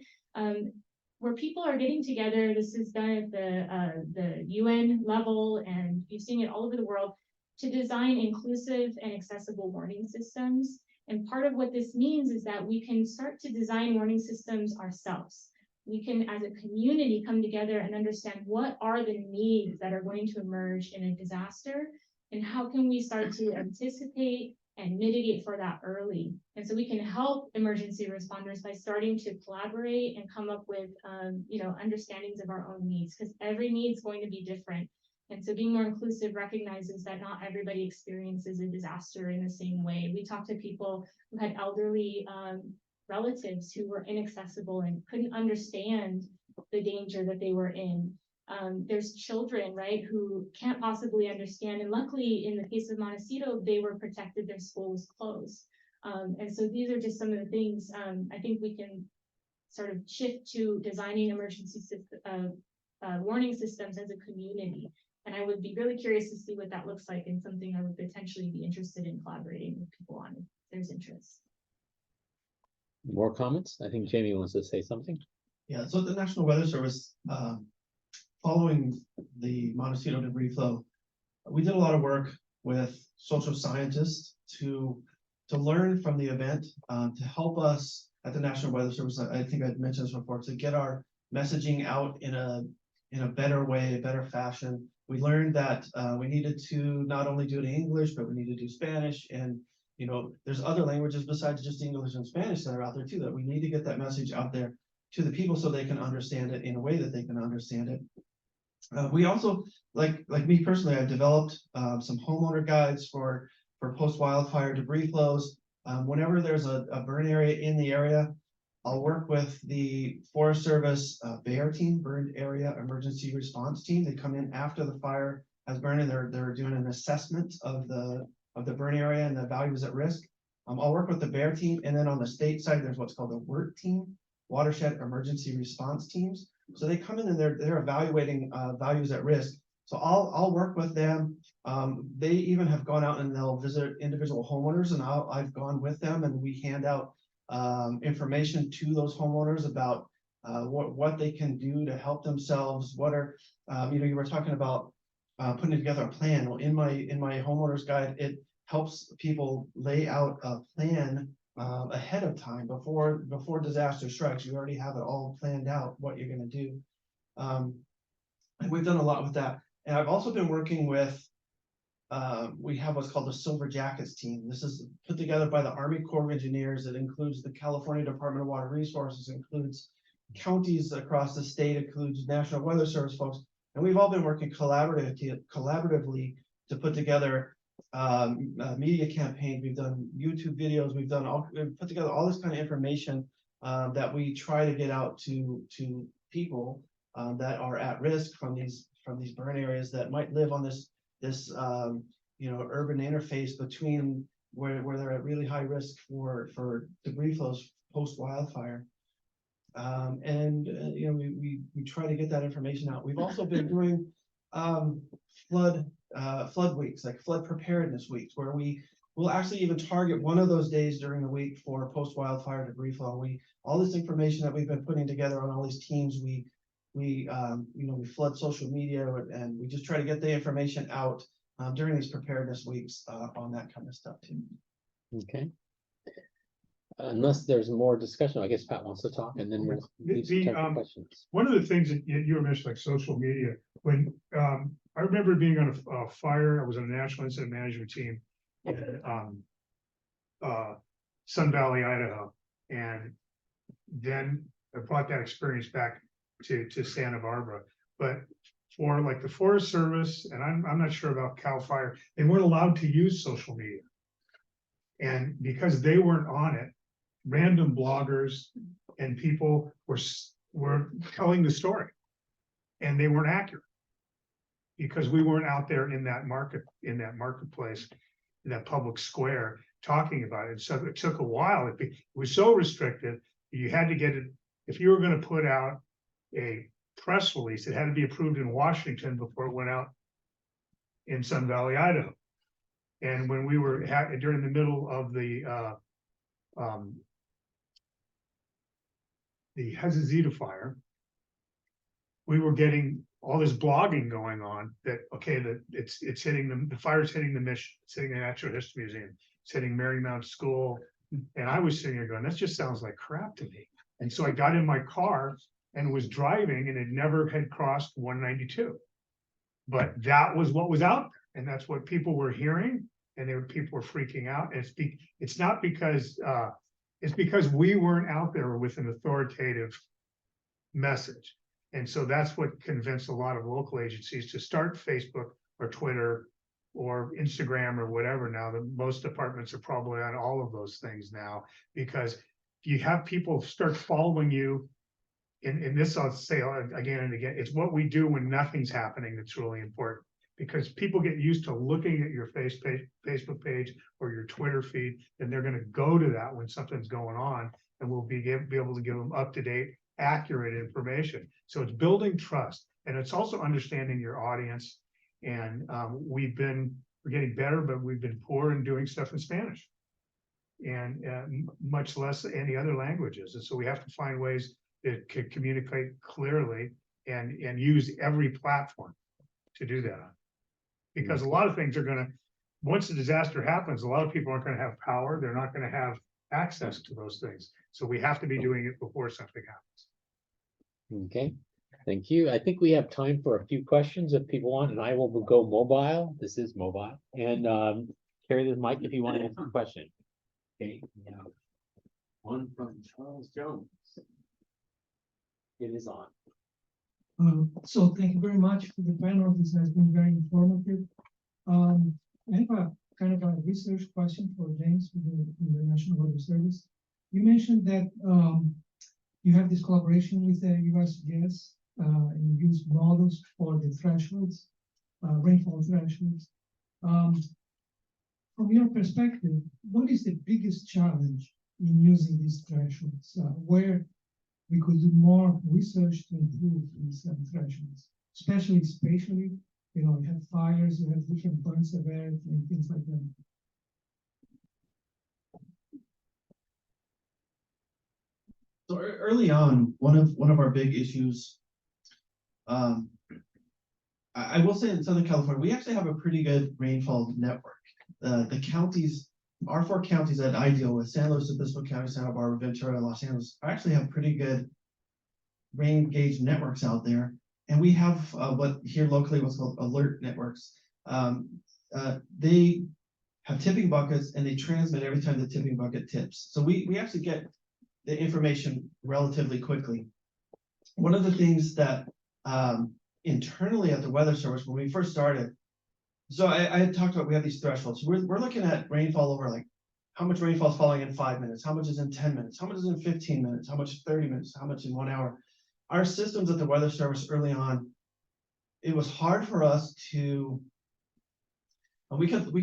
where people are getting together. This is done at the UN level, and you're seeing it all over the world, to design inclusive and accessible warning systems. And part of what this means is that we can start to design warning systems ourselves. We can, as a community, come together and understand what are the needs that are going to emerge in a disaster, and how can we start to anticipate and mitigate for that early. And so we can help emergency responders by starting to collaborate and come up with, you know, understandings of our own needs, because every need is going to be different. And so being more inclusive recognizes that not everybody experiences a disaster in the same way. We talked to people who had elderly relatives who were inaccessible and couldn't understand the danger that they were in. There's children, right, who can't possibly understand. And luckily, in the case of Montecito, they were protected, their school was closed. And so these are just some of the things I think we can sort of shift to designing emergency warning systems as a community. And I would be really curious to see what that looks like, and something I would potentially be interested in collaborating with people on if there's interest. More comments? I think Jamie wants to say something. Yeah, so the National Weather Service, following the Montecito debris flow, we did a lot of work with social scientists to learn from the event, to help us at the National Weather Service. I think I'd mentioned this before, to get our messaging out in a better way, a better fashion. We learned that we needed to not only do it in English, but we need to do Spanish. And, you know, there's other languages besides just English and Spanish that are out there too, that we need to get that message out there to the people so they can understand it in a way that they can understand it. We also, like me personally, I've developed some homeowner guides for post-wildfire debris flows. Whenever there's a burn area in the area, I'll work with the Forest Service BEAR team, Burned Area Emergency Response Team. They come in after the fire has burned, and they're doing an assessment of the burn area and the values at risk. I'll work with the BEAR team, and then on the state side, there's what's called the WERT team, Watershed Emergency Response Teams. So they come in and they're evaluating values at risk. So I'll work with them. They even have gone out and they'll visit individual homeowners, and I've gone with them, and we hand out information to those homeowners about what they can do to help themselves. What are you know, you were talking about putting together a plan. Well, in my homeowners guide, it helps people lay out a plan ahead of time before disaster strikes. You already have it all planned out what you're going to do, and we've done a lot with that. And I've also been working with we have what's called the Silver Jackets team. This is put together by the Army Corps of Engineers. It includes the California Department of Water Resources, includes counties across the state, includes National Weather Service folks, and we've all been working collaboratively to put together media campaigns. We've done YouTube videos. We've put together all this kind of information that we try to get out to people that are at risk from these burn areas, that might live on this you know, urban interface between where they're at really high risk for debris flows post wildfire. You know, we try to get that information out. We've also been doing flood weeks, like flood preparedness weeks, where we will actually even target one of those days during the week for post wildfire debris flow. All this information that we've been putting together on all these teams, we you know, we flood social media, and we just try to get the information out during these preparedness weeks on that kind of stuff too. Okay. Unless there's more discussion, I guess Pat wants to talk, and then we'll leave some time for questions. One of the things that you were mentioning, like social media, when I remember being on a fire, I was on a national incident management team in Sun Valley, Idaho, and then I brought that experience back to Santa Barbara. But for like the Forest Service, and I'm not sure about CAL FIRE, they weren't allowed to use social media. And because they weren't on it, random bloggers and people were telling the story, and they weren't accurate because we weren't out there in that marketplace, in that public square talking about it. So it took a while. It was so restricted. You had to get it. If you were going to put out a press release, it had to be approved in Washington before it went out in Sun Valley, Idaho. And when we were during the middle of the Hazazita fire, we were getting all this blogging going on that, okay, that it's hitting the fire's hitting the mission, it's hitting the Natural History Museum, it's hitting Marymount School. And I was sitting there going, that just sounds like crap to me. And so I got in my car and was driving, and it never had crossed 192. But that was what was out there, and that's what people were hearing, and people were freaking out. And it's not because it's because we weren't out there with an authoritative message. And so that's what convinced a lot of local agencies to start Facebook or Twitter or Instagram or whatever. Now, most departments are probably on all of those things now, because you have people start following you. In this, I'll say again and again, it's what we do when nothing's happening that's really important, because people get used to looking at your Facebook page or your Twitter feed, and they're going to go to that when something's going on, and we'll be able to give them up-to-date, accurate information. So it's building trust, and it's also understanding your audience. And we're getting better, but we've been poor in doing stuff in Spanish, and much less any other languages. And so we have to find ways that can communicate clearly and use every platform to do that. Because a lot of things are going to, once the disaster happens, a lot of people aren't going to have power. They're not going to have access to those things. So we have to be doing it before something happens. Okay, thank you. I think we have time for a few questions if people want, and I will go mobile. This is mobile. And carry the mic if you want to answer a question. Okay, now one from Charles Jones. It is on. So thank you very much for the panel. This has been very informative. I have a kind of a research question for James from the National Weather Service. You mentioned that you have this collaboration with the USGS and you use models for the thresholds, rainfall thresholds. From your perspective, what is the biggest challenge in using these thresholds? Where we could do more research to improve these thresholds, especially spatially. You know, you have fires, you have different burn severity and things like that. So early on, one of our big issues, I will say in Southern California, we actually have a pretty good rainfall network. The counties, our 4 counties that I deal with, San Luis Obispo County, Santa Barbara, Ventura, and Los Angeles, actually have pretty good rain gauge networks out there. And we have what here locally what's called alert networks. They have tipping buckets, and they transmit every time the tipping bucket tips. So we actually get the information relatively quickly. One of the things that internally at the Weather Service, when we first started, so I had talked about, we have these thresholds. So we're looking at rainfall over like how much rainfall is falling in 5 minutes, how much is in 10 minutes, how much is in 15 minutes, how much is 30 minutes, how much in 1 hour. Our systems at the Weather Service early on, it was hard for us to, we could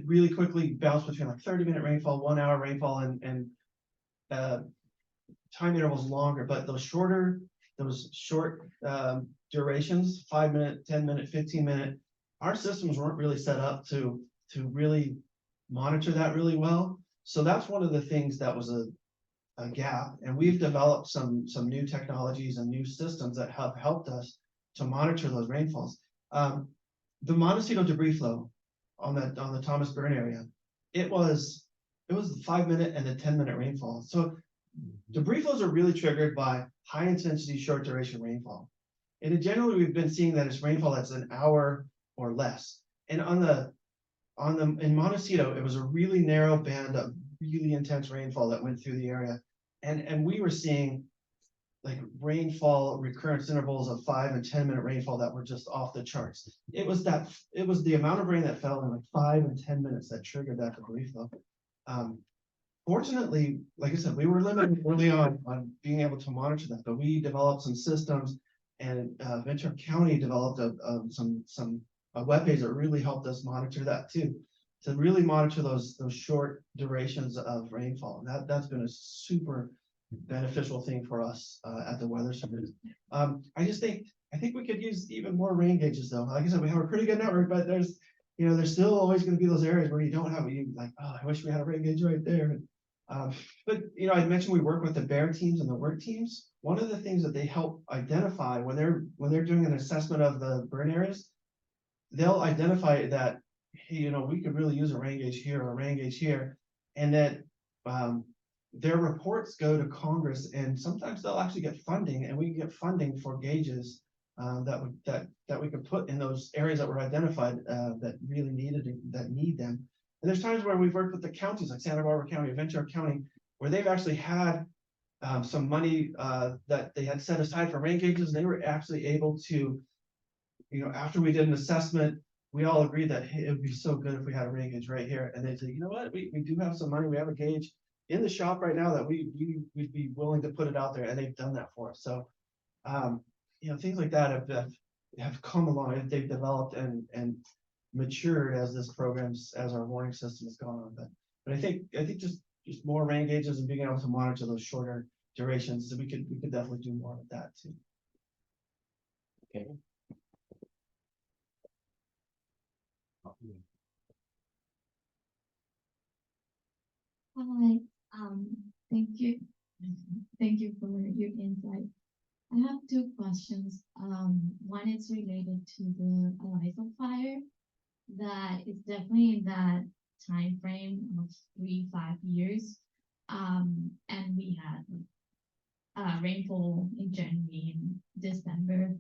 really quickly bounce between like 30-minute rainfall, 1 hour rainfall, and time intervals longer, but those short durations, 5 minute, 10 minute, 15 minute, our systems weren't really set up to really monitor that really well. So that's one of the things that was a gap, and we've developed some new technologies and new systems that have helped us to monitor those rainfalls. The Montecito debris flow on the Thomas Burn area, it was the 5 minute and the 10 minute rainfall. So debris flows are really triggered by high intensity, short duration rainfall. And generally we've been seeing that it's rainfall that's an hour or less. And in Montecito, it was a really narrow band of really intense rainfall that went through the area. And we were seeing like rainfall recurrence intervals of 5 and 10 minute rainfall that were just off the charts. It was the amount of rain that fell in like 5 and 10 minutes that triggered that debris flow. Fortunately, like I said, we were limited early on being able to monitor that, but we developed some systems, and Ventura County developed some webpage that really helped us monitor that too, to really monitor those short durations of rainfall. And that's been a super beneficial thing for us at the Weather Service. I think we could use even more rain gauges though. Like I said, we have a pretty good network, but there's still always going to be those areas where you don't have oh, I wish we had a rain gauge right there. But I mentioned we work with the BEAR teams and the work teams. One of the things that they help identify when they're doing an assessment of the burn areas, they'll identify that, hey, we could really use a rain gauge here or a rain gauge here, and that their reports go to Congress, and sometimes they'll actually get funding, and we can get funding for gauges that we could put in those areas that were identified that really need them. And there's times where we've worked with the counties like Santa Barbara County, Ventura County, where they've actually had some money that they had set aside for rain gauges, and they were actually able to, after we did an assessment, we all agreed that, hey, it would be so good if we had a rain gauge right here. And they said, you know what, we do have some money, we have a gauge in the shop right now that we'd be willing to put it out there, and they've done that for us. So things like that have come along, they've developed and matured as our warning system has gone on. But I think just more rain gauges and being able to monitor those shorter durations, so we could definitely do more with that too. Okay. Hi, thank you. Thank you for your insight. I have two questions. One is related to the Elisa fire that is definitely in that time frame of 3-5 years. And we had rainfall in January and December,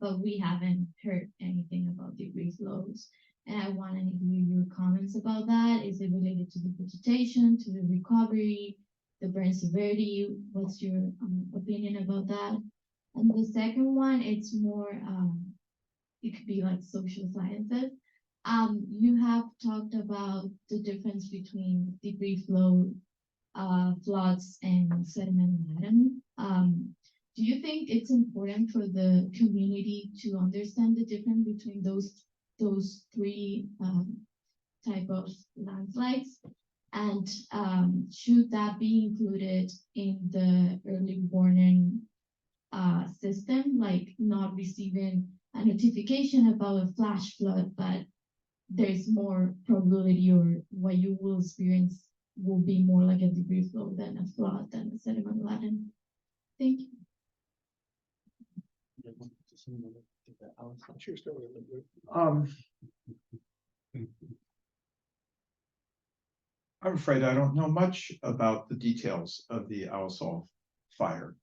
but we haven't heard anything about debris flows. And I want to hear your comments about that. Is it related to the vegetation, to the recovery, the burn severity? What's your opinion about that? And the second one, it's more, it could be like social sciences. You have talked about the difference between debris flow, floods, and sediment laden. Do you think it's important for the community to understand the difference between those three type of landslides? And should that be included in the early warning system, like not receiving a notification about a flash flood, but there's more probability, or what you will experience will be more like a debris flow than a flood, than a sediment laden? Thank you. I'm afraid I don't know much about the details of the Alisol fire,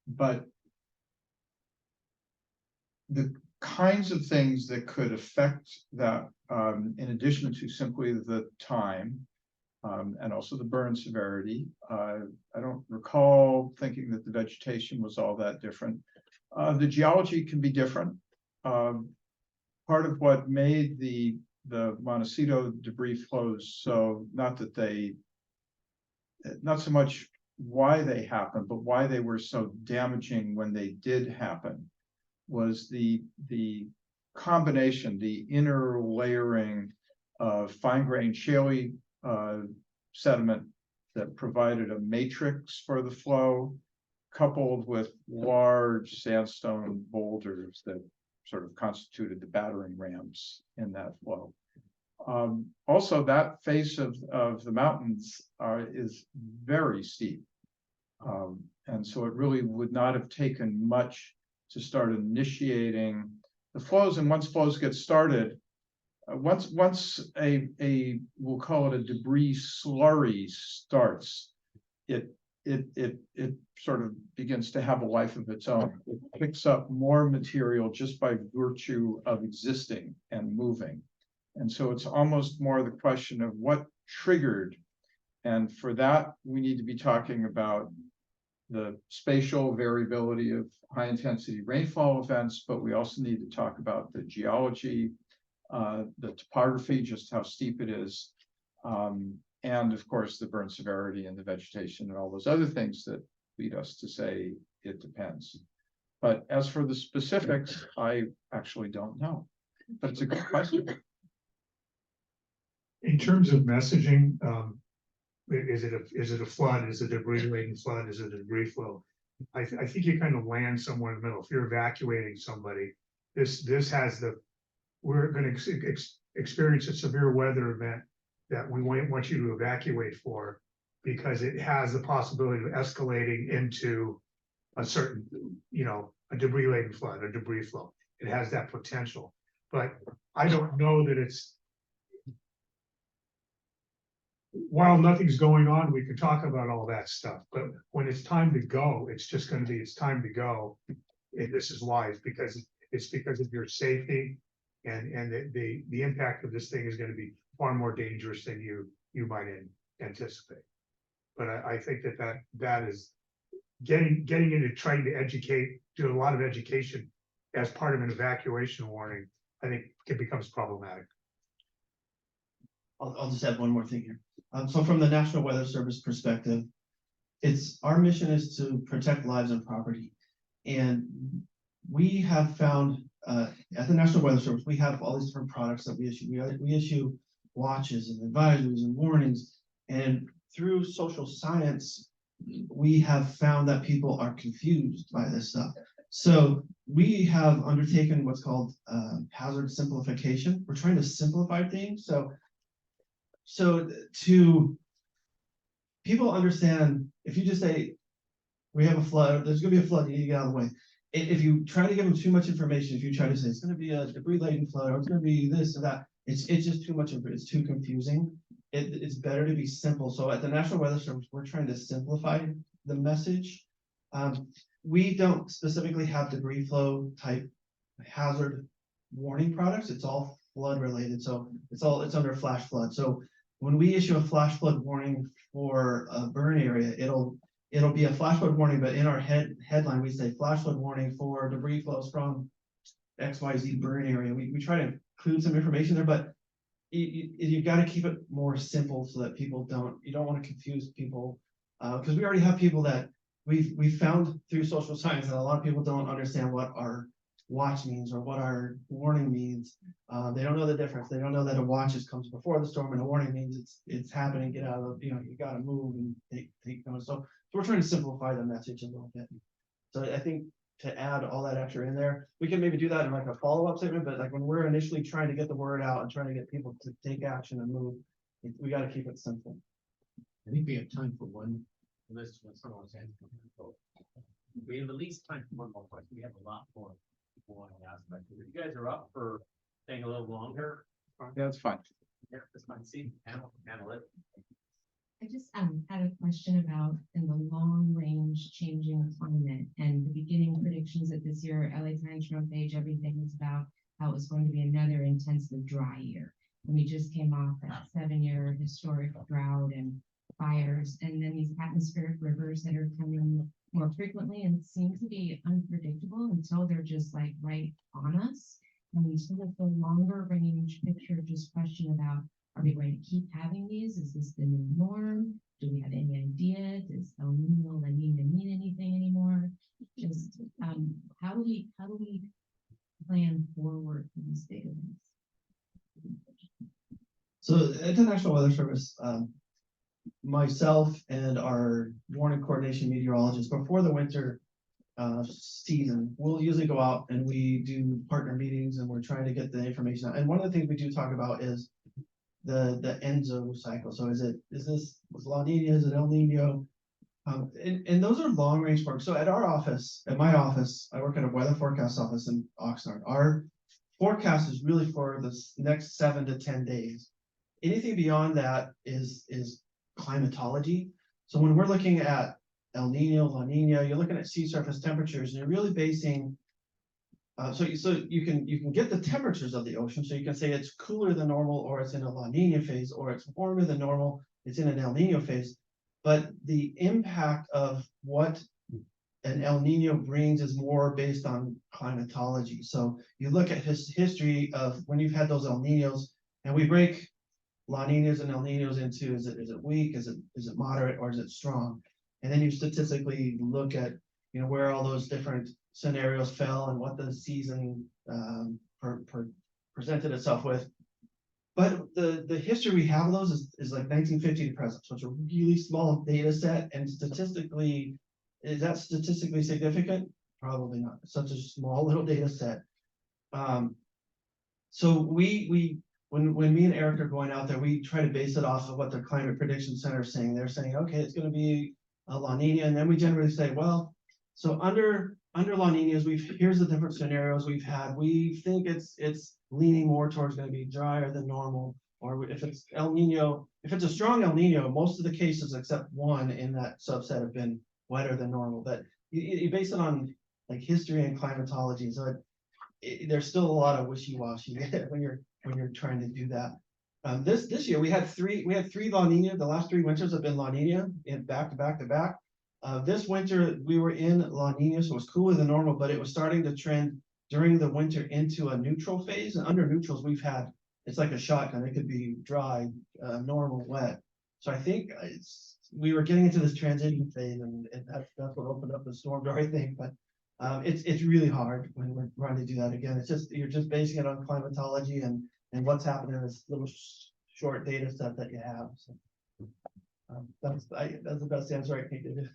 but the kinds of things that could affect that, in addition to simply the time and also the burn severity, I don't recall thinking that the vegetation was all that different. The geology can be different. Part of what made the Montecito debris flows so, not so much why they happened, but why they were so damaging when they did happen, was the combination, the inner layering of fine-grained shaly sediment that provided a matrix for the flow, coupled with large sandstone boulders that sort of constituted the battering rams in that flow. Also, that face of the mountains is very steep. And so it really would not have taken much to start initiating the flows. And once flows get started, once we'll call it a debris slurry starts, it sort of begins to have a life of its own. It picks up more material just by virtue of existing and moving. And so it's almost more the question of what triggered And for that, we need to be talking about the spatial variability of high intensity rainfall events, but we also need to talk about the geology, the topography, just how steep it is. And of course, the burn severity and the vegetation and all those other things that lead us to say it depends. But as for the specifics, I actually don't know. But it's a good question. In terms of messaging, is it a flood? Is it a debris laden flood? Is it a debris flow? I think you kind of land somewhere in the middle. If you're evacuating somebody, this has we're going to experience a severe weather event that we want you to evacuate for, because it has the possibility of escalating into a certain, a debris laden flood, a debris flow. It has that potential, but I don't know that it's, while nothing's going on, we can talk about all that stuff, but when it's time to go, it's just going to be, it's time to go. And this is why, it's because of your safety, and the impact of this thing is going to be far more dangerous than you might anticipate. But I think that is getting into trying to do a lot of education as part of an evacuation warning. I think it becomes problematic. I'll just add one more thing here. So from the National Weather Service perspective, our mission is to protect lives and property. And we have found at the National Weather Service, we have all these different products that we issue. We issue watches and advisories and warnings. And through social science, we have found that people are confused by this stuff. So we have undertaken what's called hazard simplification. We're trying to simplify things. So to people understand, if you just say, we have a flood, there's gonna be a flood, you need to get out of the way. If you try to give them too much information, if you try to say it's gonna be a debris laden flood, or it's gonna be this or that, it's just too much of it, it's too confusing. It's better to be simple. So at the National Weather Service, we're trying to simplify the message. We don't specifically have debris flow type hazard warning products. It's all flood related. So it's under flash flood. So when we issue a flash flood warning for a burn area, it'll be a flash flood warning, but in our headline, we say flash flood warning for debris flows from XYZ burn area. We try to include some information there, but you got to keep it more simple so that you don't want to confuse people, because we already have people that we've found through social science that a lot of people don't understand what our watch means or what our warning means. They don't know the difference. They don't know that a watch comes before the storm and a warning means it's happening. Get out of the, you got to move and take notice. So we're trying to simplify the message a little bit. So I think to add all that extra in there, we can maybe do that in like a follow-up statement, but like when we're initially trying to get the word out and trying to get people to take action and move, we got to keep it simple. I think we have time for one. Unless someone wants to ask. We have at least time for one more question. We have a lot more people want to ask, but if you guys are up for staying a little longer. Yeah, that's fine. Yeah, that's fine. See, handle it. I just had a question about in the long range changing climate and the beginning predictions that this year, LA Times front page, everything was about how it was going to be another intensely dry year. And we just came off that 7-year historic drought and fires, and then these atmospheric rivers that are coming more frequently and seem to be unpredictable until they're just like right on us. And so with the longer range picture, just question about, are we going to keep having these? Is this the new norm? Do we have any idea? Does El Nino, La Nina mean anything anymore? Just how do we plan forward for these big events? So at the National Weather Service, myself and our warning coordination meteorologist before the winter season, we'll usually go out and we do partner meetings and we're trying to get the information out. And one of the things we do talk about is the ENSO cycle. So is this La Nina, is it El Nino? And those are long range forecasts. So at my office, I work at a weather forecast office in Oxnard. Our forecast is really for the next 7 to 10 days. Anything beyond that is climatology. So when we're looking at El Nino, La Nina, you're looking at sea surface temperatures, and you're really basing. So you can get the temperatures of the ocean. So you can say it's cooler than normal, or it's in a La Nina phase, or it's warmer than normal, it's in an El Nino phase. But the impact of what an El Nino brings is more based on climatology. So you look at his history of when you've had those El Ninos, and we break La Ninas and El Ninos into is it weak, is it moderate, or is it strong? And then you statistically look at where all those different scenarios fell and what the season presented itself with. But the history we have of those is like 1950 to present, so it's a really small data set, and statistically, is that statistically significant? Probably not. It's such a small little data set. So when me and Eric are going out there, we try to base it off of what the Climate Prediction Center is saying. They're saying, okay, it's going to be a La Nina, and then we generally say, well, so under La Ninas, here's the different scenarios we've had. We think it's leaning more towards going to be drier than normal, or if it's El Nino, if it's a strong El Nino, most of the cases except one in that subset have been wetter than normal. But you base it on like history and climatology, so there's still a lot of wishy-washy when you're trying to do that. This year we had three La Nina. The last 3 winters have been La Nina in back to back to back. This winter we were in La Nina, so it was cooler than normal, but it was starting to trend during the winter into a neutral phase. And under neutrals, it's like a shotgun. It could be dry, normal, wet. So I think we were getting into this transition phase, and that's what opened up the storm dry thing. But it's really hard when we're trying to do that again. You're just basing it on climatology and what's happening in this little short data set that you have. So that's the best answer I can give you.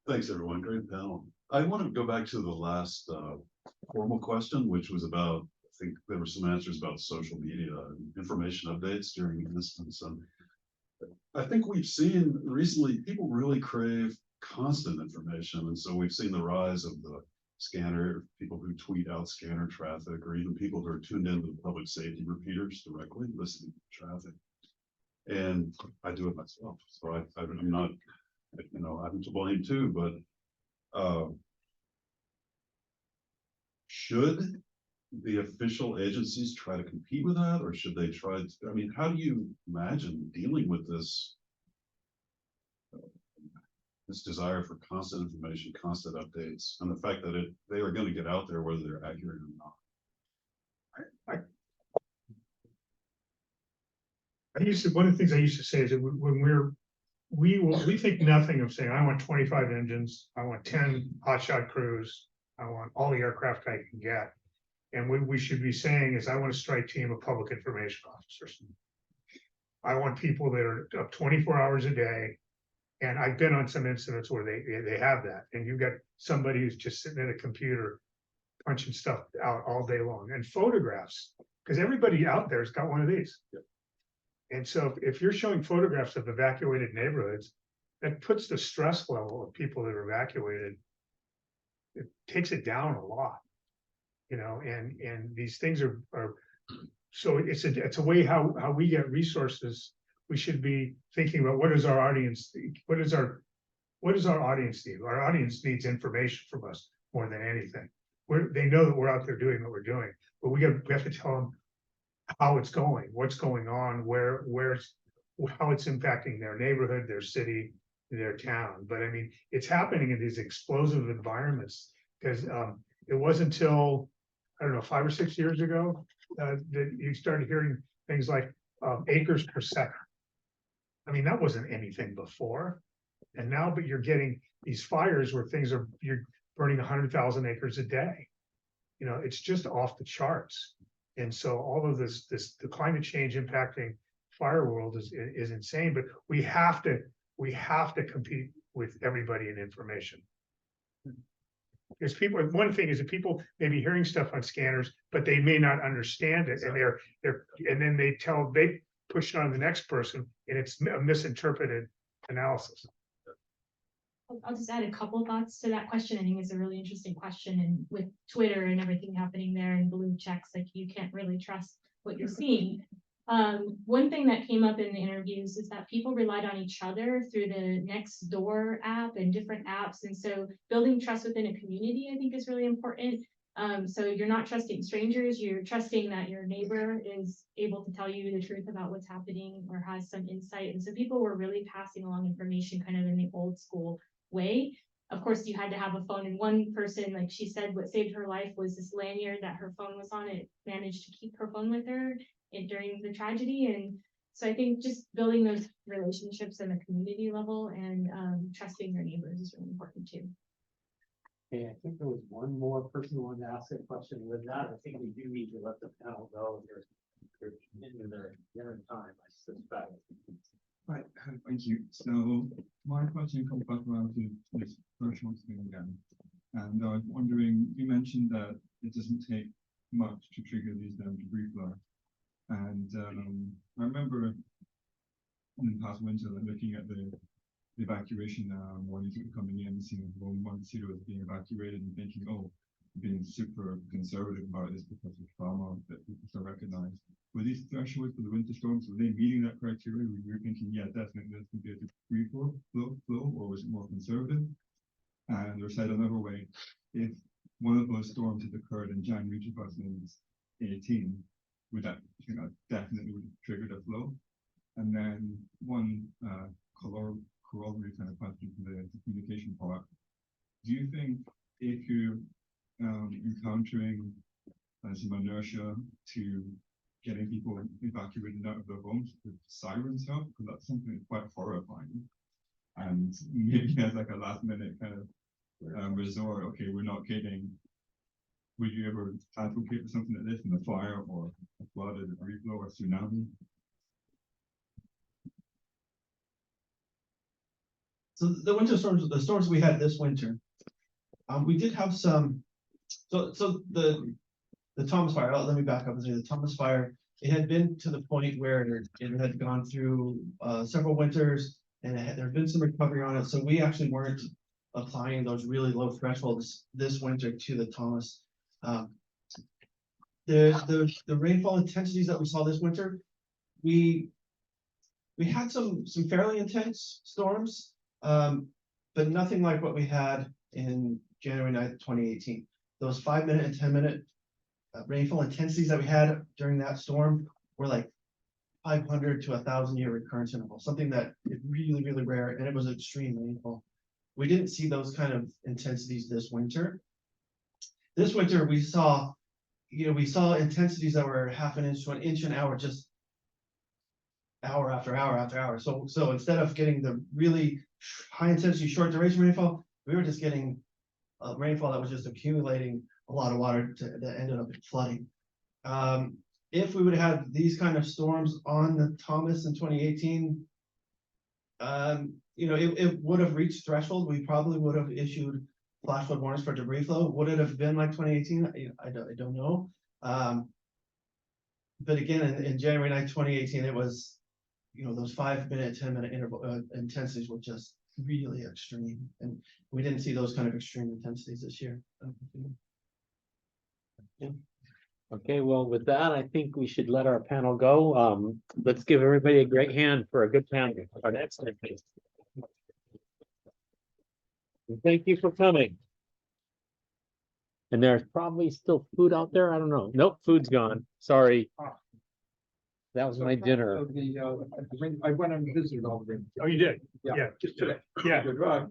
Thanks, everyone. Great panel. I want to go back to the last formal question, which was about, I think there were some answers about social media and information updates during instance. And I think we've seen recently people really crave constant information. And so we've seen the rise of the scanner, people who tweet out scanner traffic, or even people who are tuned into the public safety repeaters directly listening to traffic. And I do it myself. So I'm not, I'm to blame too, but should the official agencies try to compete with that, or should they try to, how do you imagine dealing with this desire for constant information, constant updates, and the fact that they are going to get out there whether they're accurate or not? One of the things I used to say is that when we think nothing of saying, I want 25 engines, I want 10 hotshot crews, I want all the aircraft I can get. And what we should be saying is, I want a strike team of public information officers. I want people that are up 24 hours a day. And I've been on some incidents where they have that. And you've got somebody who's just sitting at a computer punching stuff out all day long. And photographs, because everybody out there has got one of these. Yep. And so if you're showing photographs of evacuated neighborhoods, that puts the stress level of people that are evacuated, it takes it down a lot. And these things are so it's a way how we get resources. We should be thinking about what does our audience think? What does our audience need? Our audience needs information from us more than anything. They know that we're out there doing what we're doing, but we have to tell them how it's going, what's going on, how it's impacting their neighborhood, their city, their town. But it's happening in these explosive environments, because it wasn't until, I don't know, 5 or 6 years ago that you started hearing things like acres per second. That wasn't anything before. And now, but you're getting these fires where you're burning 100,000 acres a day. It's just off the charts. And so all of the climate change impacting fire world is insane, but we have to compete with everybody in information. Because one thing is that people may be hearing stuff on scanners, but they may not understand it. And and then they push it on the next person, and it's a misinterpreted analysis. I'll just add a couple thoughts to that question. I think it's a really interesting question, and with Twitter and everything happening there and blue checks, like you can't really trust what you're seeing. One thing that came up in the interviews is that people relied on each other through the Nextdoor app and different apps. And so building trust within a community, I think, is really important. So you're not trusting strangers, you're trusting that your neighbor is able to tell you the truth about what's happening or has some insight. And so people were really passing along information kind of in the old school way. Of course, you had to have a phone, and one person, like she said, what saved her life was this lanyard that her phone was on. It managed to keep her phone with her during the tragedy. And so I think just building those relationships in the community level and trusting your neighbors is really important too. Okay, I think there was one more person who wanted to ask a question. With that, I think we do need to let the panel go. They're into their dinner time, I suspect. Right, thank you. So my question comes back around to this threshold thing again. And I was wondering, you mentioned that it doesn't take much to trigger these debris flow. And I remember in the past winter looking at the evacuation warnings that were coming in, seeing one city was being evacuated and thinking, oh, being super conservative about this because of trauma that people still recognize. Were these thresholds for the winter storms, were they meeting that criteria? We were thinking, yeah, definitely there's going to be a degree flow, or was it more conservative? And or said another way, if one of those storms had occurred in January 2018, would that definitely would have triggered a flow? And then one corollary kind of question for the communication part. Do you think if you're encountering some inertia to getting people evacuated out of their homes, with sirens help? Because that's something that's quite horrifying. And maybe as like a last minute kind of resort, okay, we're not kidding. Would you ever advocate for something like this in a fire or a flood, a debris flow, or tsunami? So the winter storms, the storms we had this winter, we did have some. So the Thomas Fire. Let me back up and say the Thomas Fire. It had been to the point where it had gone through several winters, and there had been some recovery on it. So we actually weren't applying those really low thresholds this winter to the Thomas. The rainfall intensities that we saw this winter, we had some fairly intense storms. But nothing like what we had in January 9th, 2018. Those 5-minute and 10-minute rainfall intensities that we had during that storm were like 500 to 1,000 year recurrence interval, something that is really, really rare, and it was extreme rainfall. We didn't see those kind of intensities this winter. This winter we saw intensities that were half an inch to an inch an hour, just hour after hour after hour. So instead of getting the really high intensity short duration rainfall, we were just getting rainfall that was just accumulating a lot of water that ended up flooding. If we would have had these kind of storms on the Thomas in 2018, it would have reached threshold. We probably would have issued flash flood warnings for debris flow. Would it have been like 2018? I don't know. But again, in January 9th, 2018, it was, those 5-minute, 10-minute interval intensities were just really extreme, and we didn't see those kind of extreme intensities this year. Okay, well, with that, I think we should let our panel go. Let's give everybody a great hand for a good panel. Our next one, please. And thank you for coming. And there's probably still food out there. I don't know. Nope, food's gone. Sorry. That was my dinner. I went and visited all the rooms. Oh, you did? Yeah. Yeah, just today. Yeah. Goodbye.